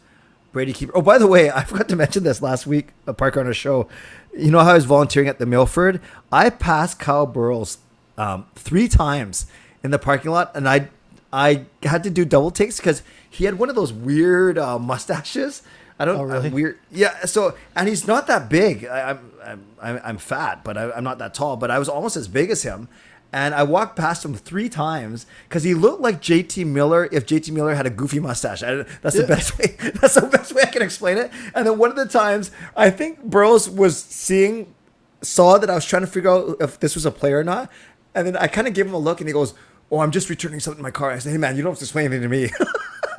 Brady Keeper. Oh, by the way, I forgot to mention this last week, Parker on our show. You know how I was volunteering at the Milford? I passed Kyle Burrows 3 times in the parking lot, and I had to do double takes because he had one of those weird mustaches. Really? Weird. Yeah. So, and he's not that big. I'm fat, but I'm not that tall. But I was almost as big as him. And I walked past him 3 times because he looked like JT Miller if JT Miller had a goofy mustache. That's the best way. That's the best way I can explain it. And then one of the times, I think Burrows saw that I was trying to figure out if this was a player or not. And then I kind of gave him a look, and he goes, "Oh, I'm just returning something in my car." I said, "Hey, man, you don't have to explain anything to me."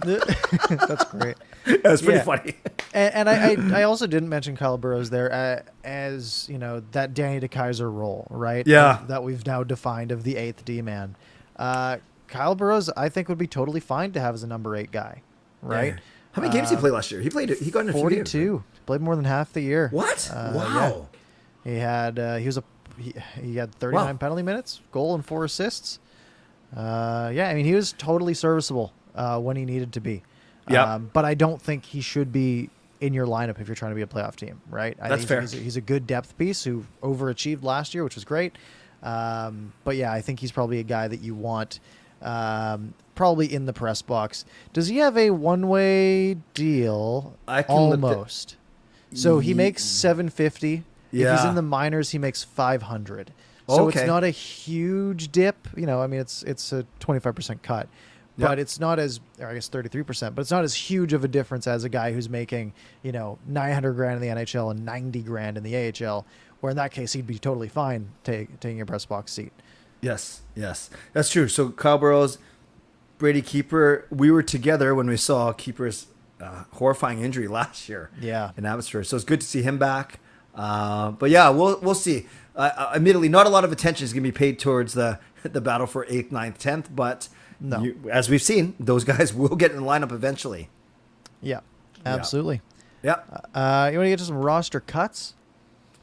That's great. That's pretty funny. And I also didn't mention Kyle Burrows there as, you know, that Danny DeKaiser role, right? Yeah. That we've now defined of the 8th D-man. Kyle Burrows, I think, would be totally fine to have as a number 8 guy, right? Yeah. How many games did he play last year? He got in a 42. few games. Right? Played more than half the year. What? Wow. Yeah. He had 39 penalty minutes, goal and 4 assists. I mean, he was totally serviceable when he needed to be. Yeah. But I don't think he should be in your lineup if you're trying to be a playoff team, right? That's fair. He's a good depth piece who overachieved last year, which was great. But yeah, I think he's probably a guy that you want probably in the press box. Does he have a one-way deal? Almost. So he makes $750. Yeah. If he's in the minors, he makes $500. So it's not a huge dip. You know, I mean, it's a 25% cut. But it's not as, or I guess 33%, but it's not as huge of a difference as a guy who's making, you know, $900,000 in the NHL and $90,000 in the AHL, where in that case he'd be totally fine taking a press box seat. Yes, that's true. So Kyle Burrows, Brady Keeper, we were together when we saw Keeper's horrifying injury last year. Yeah, in Abbotsford. So it's good to see him back. But yeah, we'll see. Admittedly, not a lot of attention is going to be paid towards the battle for 8th, 9th, 10th, but. No. As we've seen, those guys will get in the lineup eventually. Yeah, absolutely. Yeah. You want to get to some roster cuts?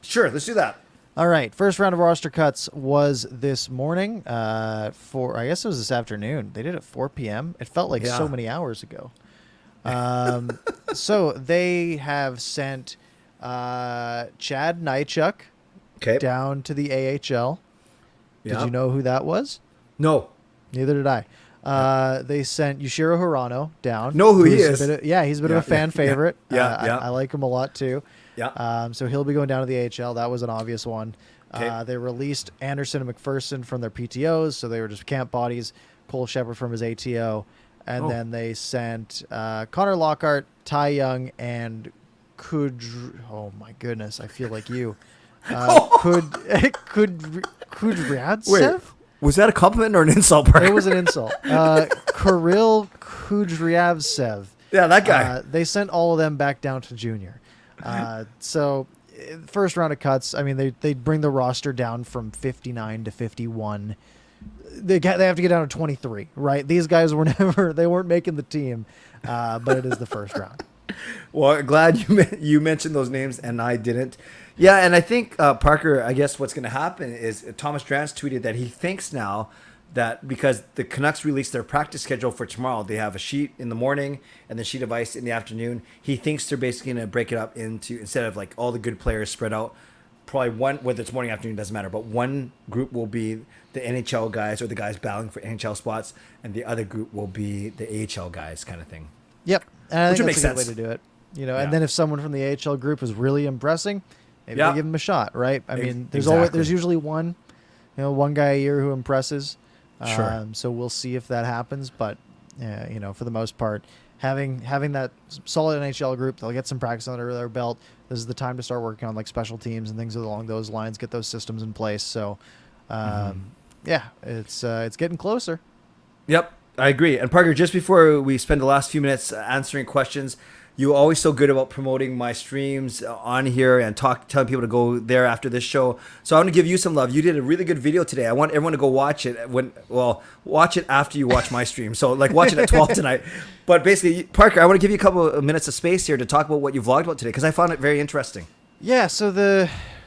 Sure, let's do that. All right. First round of roster cuts was this morning. I guess it was this afternoon. They did it at 4 p.m. It felt like so many hours ago. So they have sent Chad Nychuk down to the AHL. Did you know who that was? No. Neither did I. They sent Yushiro Hirano down. Know who he is. He's a bit of a fan favorite. Yeah. I like him a lot too. Yeah. So he'll be going down to the AHL. That was an obvious one. Okay. They released Anderson and McPherson from their PTOs, so they were just camp bodies. Cole Shepard from his ATO. And then they sent Connor Lockhart, Ty Young, and oh my goodness, I feel like you. Kudryavtsev? Wait, was that a compliment or an insult, Parker? It was an insult. Kirill Kudryavtsev. Yeah, that guy. They sent all of them back down to junior. So first round of cuts, I mean, they bring the roster down from 59 to 51. They have to get down to 23, right? These guys they weren't making the team, but it is the first round. Well, glad you mentioned those names and I didn't. Yeah, and I think, Parker, I guess what's going to happen is Thomas Drance tweeted that he thinks now that because the Canucks released their practice schedule for tomorrow, they have a sheet in the morning and the sheet of ice in the afternoon. He thinks they're basically going to break it up into, instead of like all the good players spread out, probably one, whether it's morning, afternoon, doesn't matter, but one group will be the NHL guys or the guys battling for NHL spots, and the other group will be the AHL guys kind of thing. Yep. And I think Which that's a good makes way to do it. And then if someone from the AHL group is really impressing, maybe they give him a shot, right? I mean, there's usually one guy a year who impresses. Sure. So we'll see if that happens, but for the most part, having that solid NHL group, they'll get some practice under their belt. This is the time to start working on like special teams and things along those lines, get those systems in place. So, it's getting closer. Yep, I agree. And Parker, just before we spend the last few minutes answering questions, you're always so good about promoting my streams on here and telling people to go there after this show. So I want to give you some love. You did a really good video today. I want everyone to go watch it. Watch it after you watch my stream. So watch it at 12 tonight. But basically, Parker, I want to give you a couple of minutes of space here to talk about what you vlogged about today because I found it very interesting. Yeah. So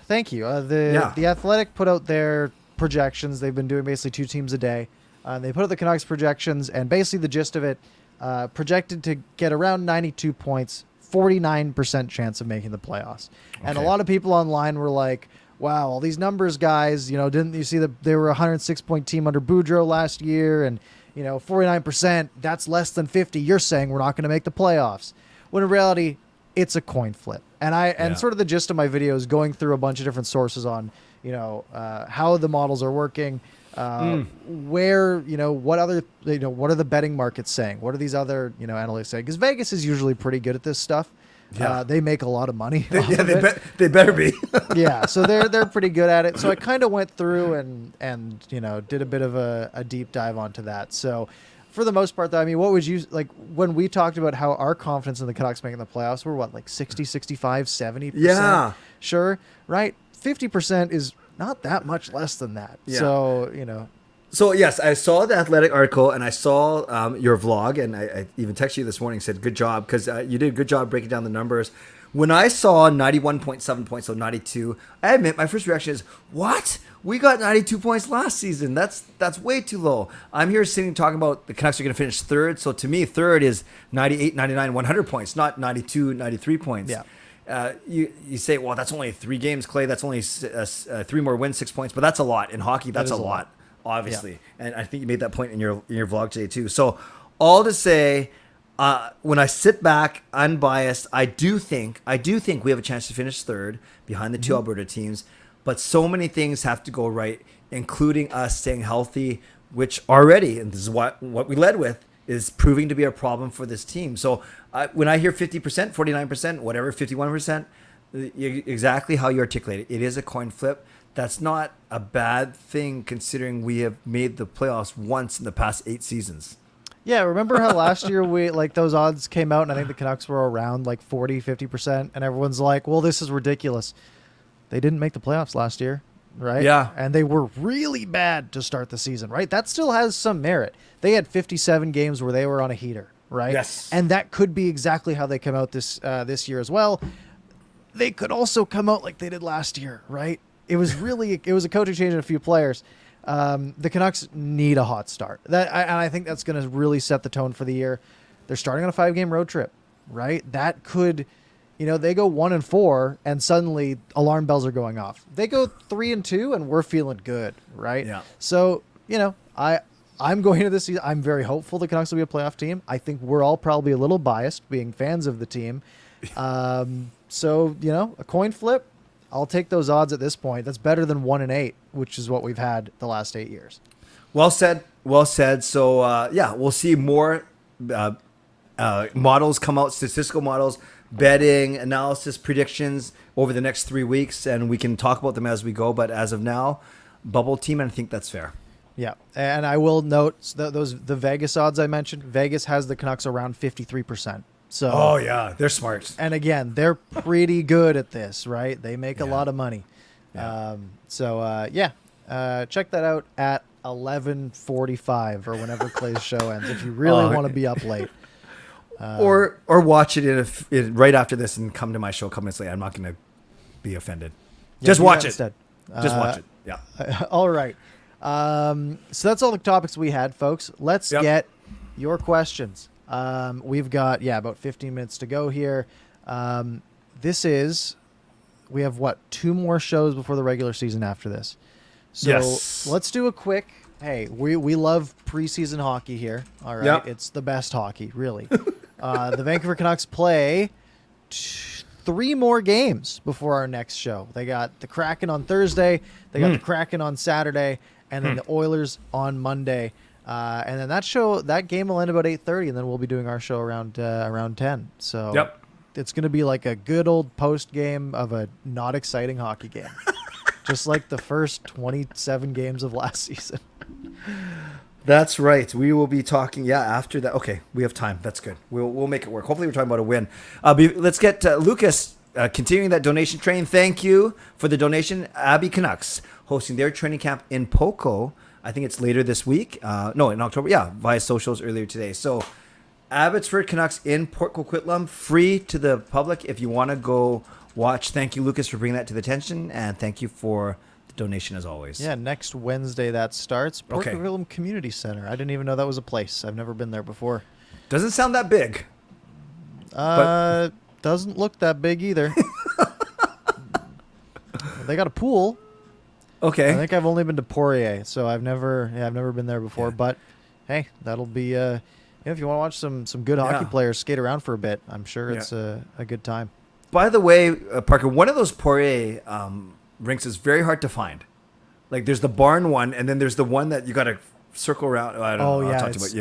thank you. The Athletic put out their projections. They've been doing basically 2 teams a day. They put out the Canucks projections, and basically the gist of it. Projected to get around 92 points, 49% chance of making the playoffs. Okay. And a lot of people online were like, wow, all these numbers, guys, didn't you see that they were a 106-point team under Boudreau last year? And, 49%, that's less than 50. You're saying we're not going to make the playoffs. When in reality, it's a coin flip. And sort of the gist of my video is going through a bunch of different sources on, how the models are working, where, what other, what are the betting markets saying? What are these other, analysts saying? Because Vegas is usually pretty good at this stuff. Yeah. They make a lot of money. They better be. Yeah. So they're pretty good at it. So I kind of went through and did a bit of a deep dive onto that. So for the most part, though, I mean, what would you like when we talked about how our confidence in the Canucks making the playoffs were like 60, 65, 70%? Yeah. Sure. Right. 50% is not that much less than that. Yeah. So, So, yes, I saw the Athletic article and I saw your vlog, and I even texted you this morning and said, good job, because you did a good job breaking down the numbers. When I saw 91.7 points, so 92, I admit my first reaction is, what? We got 92 points last season. That's way too low. I'm here sitting talking about the Canucks are going to finish third. So, to me, third is 98, 99, 100 points, not 92, 93 points. Yeah. You say, well, that's only 3 games, Clay. That's only 3 more wins, 6 points. But that's a lot. In hockey, that's a lot, obviously. Yeah. And I think you made that point in your vlog today, too. So all to say, when I sit back, unbiased, I do think we have a chance to finish third behind the 2 Alberta teams. But so many things have to go right, including us staying healthy, which already, and this is what we led with, is proving to be a problem for this team. So when I hear 50%, 49%, whatever, 51%, exactly how you articulate it, it is a coin flip. That's not a bad thing considering we have made the playoffs once in the past 8 seasons. Yeah, remember how last year those odds came out and I think the Canucks were around 40, 50% and everyone's like, well, this is ridiculous. They didn't make the playoffs last year. Right? Yeah. And they were really bad to start the season, right? That still has some merit. They had 57 games where they were on a heater, right? Yes. And that could be exactly how they come out this year as well. They could also come out like they did last year, right? It was a coaching change in a few players. The Canucks need a hot start. And I think that's going to really set the tone for the year. They're starting on a 5-game road trip, right? That could, they go 1-4 and suddenly alarm bells are going off. They go 3-2 and we're feeling good, right? Yeah. So, I'm going into this season. I'm very hopeful the Canucks will be a playoff team. I think we're all probably a little biased being fans of the team. So, a coin flip, I'll take those odds at this point. That's better than 1-8, which is what we've had the last 8 years. Well said. Well said. So, we'll see more models come out, statistical models, betting, analysis, predictions over the next 3 weeks, and we can talk about them as we go. But as of now, bubble team, and I think that's fair. Yeah, and I will note the Vegas odds I mentioned. Vegas has the Canucks around 53%. So, oh yeah, they're smart. And again, they're pretty good at this, right? They make a lot of money. Yeah. Check that out at 11:45 or whenever Clay's show ends if you really want to be up late. Or watch it right after this and come to my show a couple minutes later. I'm not going to be offended. Just watch it. Instead. Just watch it. Yeah. All right. So that's all the topics we had, folks. Let's get your questions. We've got, about 15 minutes to go here. We have 2 more shows before the regular season after this. So let's do a quick, we love preseason hockey here. All right. Yep. It's the best hockey, really. The Vancouver Canucks play 3 more games before our next show. They got the Kraken on Thursday. They got the Kraken on Saturday. And then the Oilers on Monday. And then that game will end about 8:30, and then we'll be doing our show around 10. So it's going to be like a good old post game of a not exciting hockey game, just like the first 27 games of last season. That's right. We will be talking. After that. Okay, we have time. That's good. We'll make it work. Hopefully, we're talking about a win. Let's get Lucas continuing that donation train. Thank you for the donation. Abbey Canucks hosting their training camp in Poco. I think it's later this week. In October. Yeah, via socials earlier today. So, Abbotsford Canucks in Port Coquitlam, free to the public if you want to go watch. Thank you, Lucas, for bringing that to the attention, and thank you for the donation as always. Yeah, next Wednesday that starts. Port Coquitlam Community Center. I didn't even know that was a place. I've never been there before. Doesn't sound that big. Doesn't look that big either. They got a pool. Okay. I think I've only been to Poirier, so I've never been there before. Yeah. But hey, that'll be if you want to watch some good hockey players skate around for a bit, I'm sure it's a good time. By the way, Parker, one of those Poirier rinks is very hard to find. Like there's the barn one, and then there's the one that you got to circle around. I don't know. I'll talk about.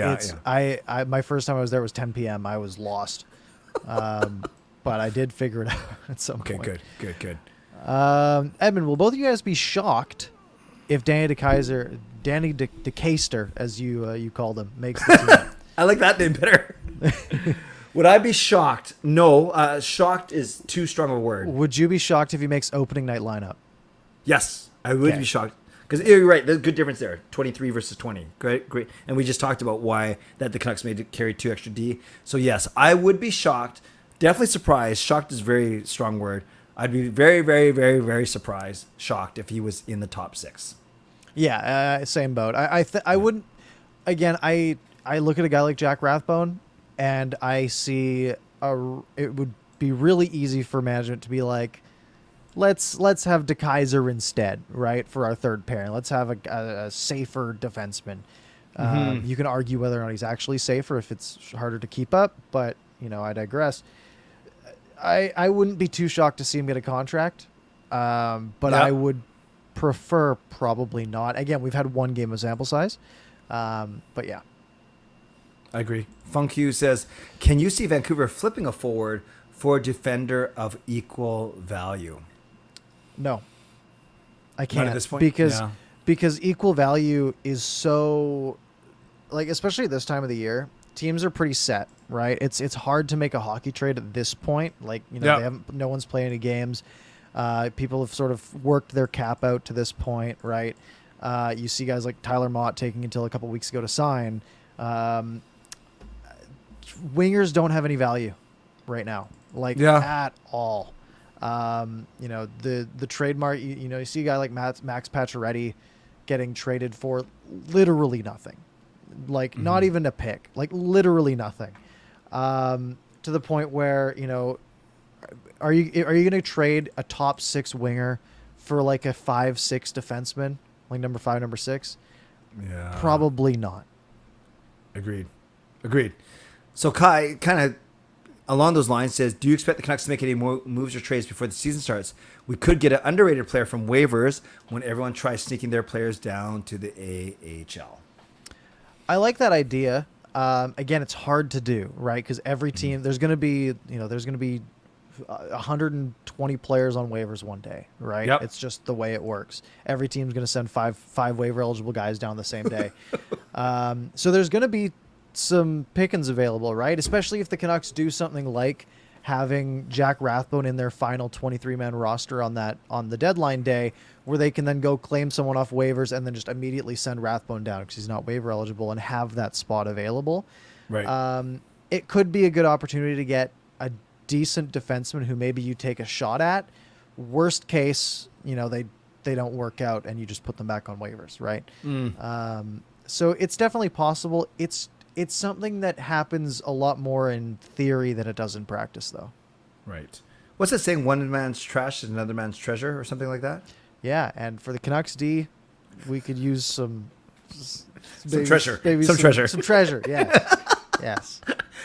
I my first time I was there was 10 p.m. I was lost, but I did figure it out at some point. Okay, good. Edmund, will both of you guys be shocked if Danny DeCaister, as you called him, makes the team? I like that name better. Would I be shocked? No. Shocked is too strong a word. Would you be shocked if he makes opening night lineup? Yes, I would be shocked. Because you're right, there's a good difference there. 23 versus 20. Great. And we just talked about why that the Canucks made to carry 2 extra D. So yes, I would be shocked. Definitely surprised. Shocked is a very strong word. I'd be very, very, very, very surprised, shocked if he was in the top 6. Yeah, same boat. I wouldn't. Again, I look at a guy like Jack Rathbone, and I see it would be really easy for management to be like, let's have DeKaiser instead, right, for our third pairing. Let's have a safer defenseman. You can argue whether or not he's actually safer if it's harder to keep up, but I digress. I wouldn't be too shocked to see him get a contract, but I would prefer probably not. Again, we've had 1 game of sample size, but yeah. I agree. Funk Hugh says, can you see Vancouver flipping a forward for a defender of equal value? No, I can't. Not at this point? Because equal value is so, especially this time of the year, teams are pretty set, right? It's hard to make a hockey trade at this point. No one's playing any games. People have sort of worked their cap out to this point, right? You see guys like Tyler Mott taking until a couple weeks ago to sign. wingers don't have any value right now, at all. The trademark, you see a guy like Max Pacioretty getting traded for literally nothing, not even a pick, literally nothing, to the point where, are you going to trade a top 6 winger for a 5-6 defenseman, number 5, number 6? Yeah, probably not. Agreed. So Kai, kind of along those lines, says, do you expect the Canucks to make any more moves or trades before the season starts? We could get an underrated player from waivers when everyone tries sneaking their players down to the AHL. I like that idea. Again, it's hard to do, right? Because every team, there's going to be 120 players on waivers one day, right? Yep. It's just the way it works. Every team's going to send five waiver eligible guys down the same day. So there's going to be some pickings available, right? Especially if the Canucks do something like having Jack Rathbone in their final 23-man roster on the deadline day, where they can then go claim someone off waivers and then just immediately send Rathbone down because he's not waiver eligible and have that spot available. Right. It could be a good opportunity to get a decent defenseman who maybe you take a shot at. Worst case, they don't work out and you just put them back on waivers, right? So it's definitely possible. It's something that happens a lot more in theory than it does in practice, though. Right. What's it saying? One man's trash is another man's treasure, or something like that? Yeah, and for the Canucks D, we could use some treasure. Some treasure, yes. Yes.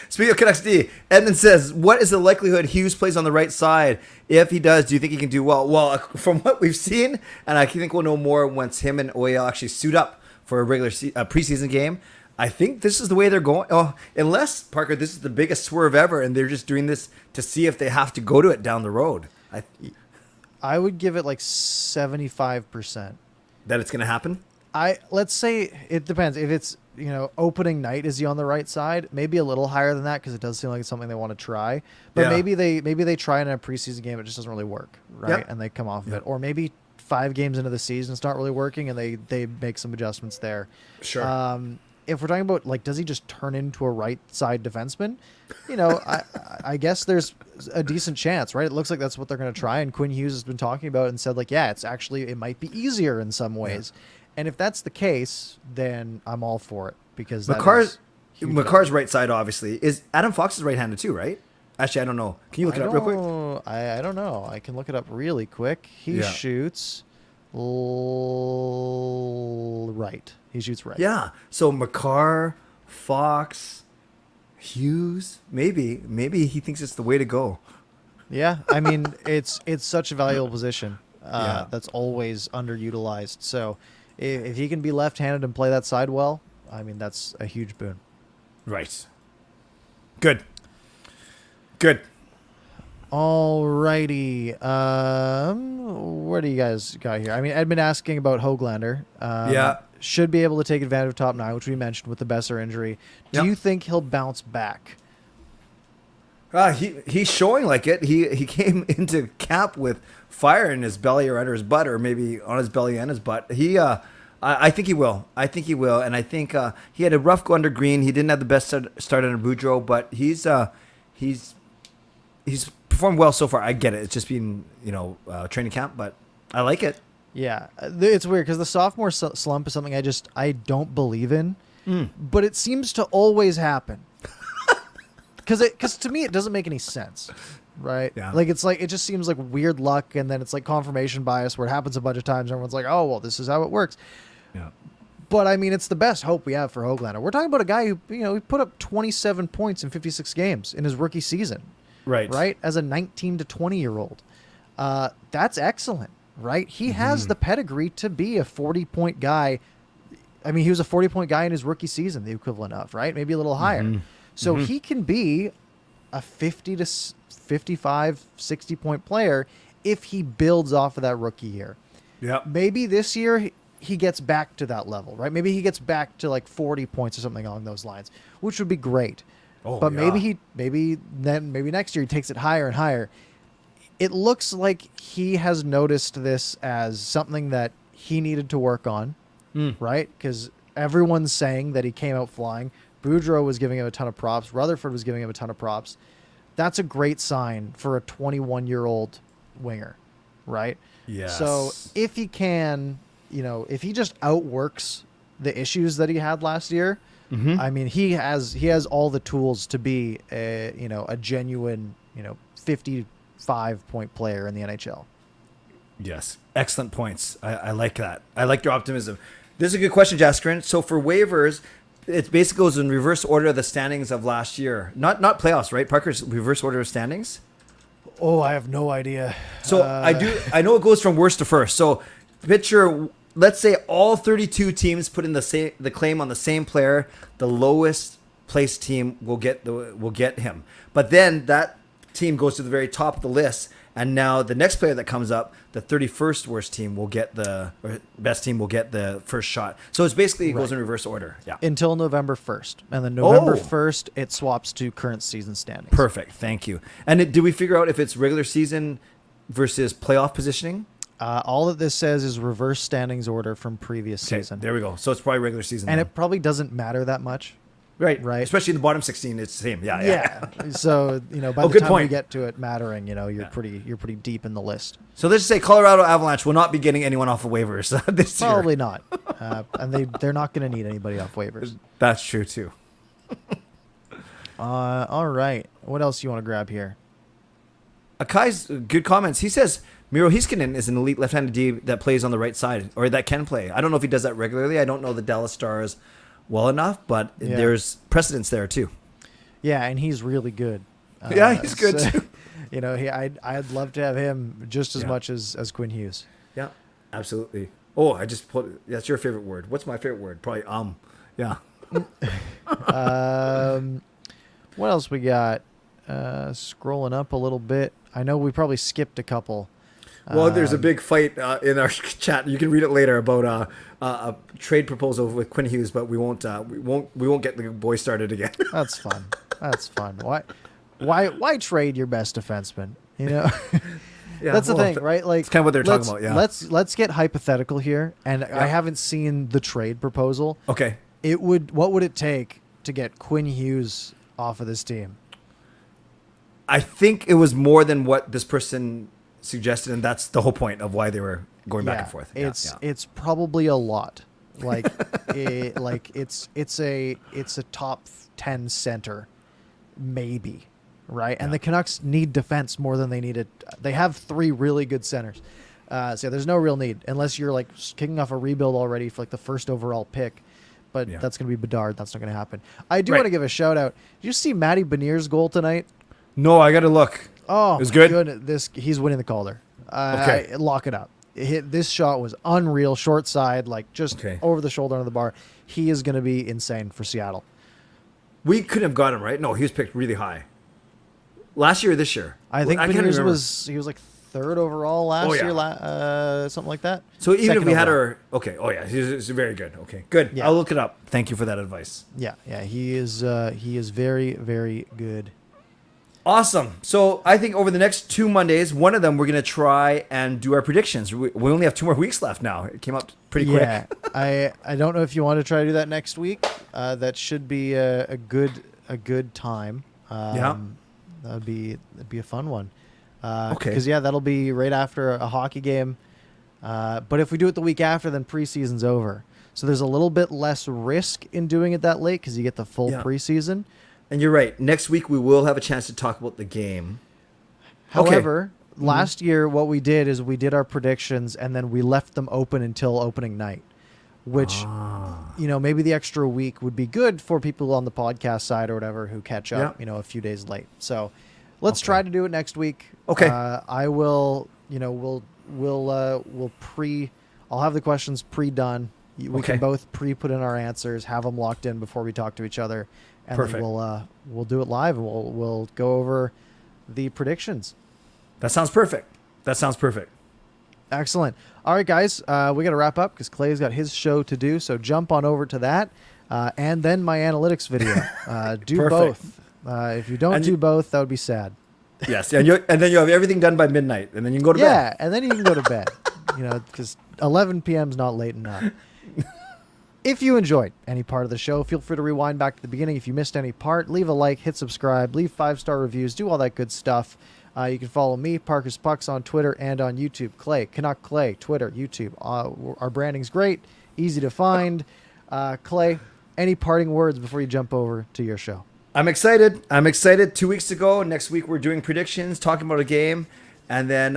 Speaking of Canucks D, Edmund says, what is the likelihood Hughes plays on the right side? If he does, do you think he can do well? Well, from what we've seen, and I think we'll know more once him and Oya actually suit up for a regular preseason game, I think this is the way they're going. Oh, unless, Parker, this is the biggest swerve ever, and they're just doing this to see if they have to go to it down the road. I would give it 75%. That it's going to happen? Let's say it depends. If it's, opening night, is he on the right side? Maybe a little higher than that because it does seem like it's something they want to try. But maybe they try it in a preseason game. It just doesn't really work, right? Yep. And they come off of it. Or maybe 5 games into the season, it's not really working, and they make some adjustments there. Sure. If we're talking about, does he just turn into a right side defenseman? I guess there's a decent chance, right? It looks like that's what they're going to try. And Quinn Hughes has been talking about it and said, it might be easier in some ways. Yeah. And if that's the case, then I'm all for it because McCarr's right side, obviously. Is Adam Fox is right-handed too, right? Actually, I don't know. Can you look it up real quick? I don't know. I can look it up really quick. He shoots right. He shoots right. Yeah. So McCarr, Fox, Hughes, maybe he thinks it's the way to go. Yeah. I mean, it's such a valuable position that's always underutilized. So if he can be left-handed and play that side well, I mean, that's a huge boon. Right. Good. Alrighty. What do you guys got here? I mean, Ed been asking about Hoaglander. Should be able to take advantage of top 9, which we mentioned with the Besser injury. Do you think he'll bounce back? He's showing like it. He came into camp with fire in his belly or under his butt, or maybe on his belly and his butt. I think he will. And I think he had a rough go under Green. He didn't have the best start under Boudreau, but he's performed well so far. I get it. It's just been training camp, but I like it. Yeah, it's weird because the sophomore slump is something I don't believe in, but it seems to always happen. Because to me it doesn't make any sense, right? Yeah. It just seems like weird luck, and then it's like confirmation bias where it happens a bunch of times. And everyone's like, oh well, this is how it works. Yeah. But I mean, it's the best hope we have for Hoaglander. We're talking about a guy who he put up 27 points in 56 games in his rookie season, right? As a 19 to 20-year-old, that's excellent. Right? He has the pedigree to be a 40-point guy. I mean, he was a 40-point guy in his rookie season, the equivalent of, right? Maybe a little higher. So he can be a 50 to 55, 60-point player if he builds off of that rookie year. Yeah. Maybe this year he gets back to that level, right? Maybe he gets back to 40 points or something along those lines, which would be great. But maybe next year he takes it higher and higher. It looks like he has noticed this as something that he needed to work on, right? Because everyone's saying that he came out flying. Boudreaux was giving him a ton of props. Rutherford was giving him a ton of props. That's a great sign for a 21-year-old winger, right? Yes. So if he can, if he just outworks the issues that he had last year, I mean, he has all the tools to be a genuine, 55-point player in the NHL. Yes. Excellent points. I like that. I like your optimism. This is a good question, Jaskrin. So for waivers, it basically goes in reverse order of the standings of last year. Not playoffs, right? Parker's reverse order of standings? Oh, I have no idea. So I know it goes from worst to first. So picture, let's say all 32 teams put in the claim on the same player. The lowest placed team will get him. But then that team goes to the very top of the list, and now the next player that comes up, the 31st worst team or best team will get the first shot. So it's basically, it goes in reverse order. Yeah. Until November 1st. And then November 1st, it swaps to current season standings. Perfect. Thank you. And did we figure out if it's regular season versus playoff positioning? All that this says is reverse standings order from previous season. There we go. So it's probably regular season. And then. it probably doesn't matter that much. Right. Right. Especially in the bottom 16, it's the same. Yeah. So, by the time you get to it mattering, you're pretty deep in the list. So let's just say Colorado Avalanche will not be getting anyone off of waivers this year. Probably not. And they're not going to need anybody off waivers. That's true too. All right. What else do you want to grab here? Akai's good comments. He says Miro Heiskanen is an elite left-handed D that plays on the right side, or that can play. I don't know if he does that regularly. I don't know the Dallas Stars well enough, but there's precedence there too. Yeah, and he's really good. Yeah, he's good too. I'd love to have him just as much as Quinn Hughes. Yeah, absolutely. Oh, I just put that's your favorite word. What's my favorite word? Probably yeah. What else we got? Scrolling up a little bit. I know we probably skipped a couple. Well, there's a big fight in our chat. You can read it later about a trade proposal with Quinn Hughes, but we won't get the boys started again. That's fun. That's fun. Why trade your best defenseman? Yeah, that's the thing, right? Like, it's kind of what they're talking about. Yeah. Let's get hypothetical here, and I haven't seen the trade proposal. Okay. What would it take to get Quinn Hughes off of this team? I think it was more than what this person suggested, and that's the whole point of why they were going back and forth. It's probably a lot. Like it's a top 10 center, maybe, right? And the Canucks need defense more than they needed. They have 3 really good centers, so there's no real need unless you're like kicking off a rebuild already for like the first overall pick. But that's going to be Bedard. That's not going to happen. I do want to give a shout out. Did you see Matty Benier's goal tonight? No, I got to look. Oh, it was good. He's winning the Calder. Okay. Lock it up. This shot was unreal. Short side, like just over the shoulder under the bar. He is going to be insane for Seattle. We couldn't have got him, right? No, he was picked really high. Last year or this year? I think Beniers was like 3rd overall last year, something like that. So even Second if we had overall. he's very good. Okay, good. Yeah. I'll look it up. Thank you for that advice. Yeah, he is very, very good. Awesome. So I think over the next 2 Mondays, one of them we're going to try and do our predictions. We only have 2 more weeks left now. It came up pretty quick. Yeah, I don't know if you want to try to do that next week. That should be a good time. That'd be a fun one. Because that'll be right after a hockey game. But if we do it the week after, then preseason's over. So there's a little bit less risk in doing it that late because you get the full preseason. And you're right. Next week, we will have a chance to talk about the game. However, last year, what we did is we did our predictions, and then we left them open until opening night, which, maybe the extra week would be good for people on the podcast side or whatever who catch up, a few days late. So let's try to do it next week. Okay. I will, we'll I'll have the questions pre-done. We can both put in our answers, have them locked in before we talk to each other. And then we'll do it live, and we'll go over the predictions. That sounds perfect. Excellent. All right, guys, we got to wrap up because Clay's got his show to do. So jump on over to that, and then my analytics video. Do both. If you don't do both, that would be sad. Yes, and then you have everything done by midnight, and then you can go to bed. Yeah, and then you can go to bed. Because 11 p.m. is not late enough. If you enjoyed any part of the show, feel free to rewind back to the beginning. If you missed any part, leave a like, hit subscribe, leave 5-star reviews, do all that good stuff. You can follow me, ParkersPucks, on Twitter and on YouTube. Clay, Canuck Clay, Twitter, YouTube. Our branding's great, easy to find. Clay, any parting words before you jump over to your show? I'm excited. 2 weeks to go. Next week we're doing predictions, talking about a game, and then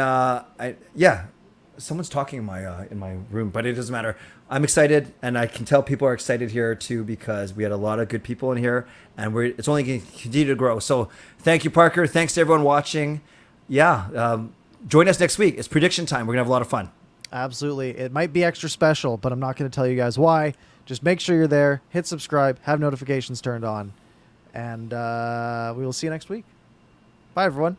someone's talking in my room, but it doesn't matter. I'm excited, and I can tell people are excited here too because we had a lot of good people in here, and it's only going to continue to grow. So thank you, Parker. Thanks to everyone watching. Join us next week. It's prediction time. We're gonna have a lot of fun. Absolutely. It might be extra special, but I'm not going to tell you guys why. Just make sure you're there, hit subscribe, have notifications turned on, and we will see you next week. Bye, everyone.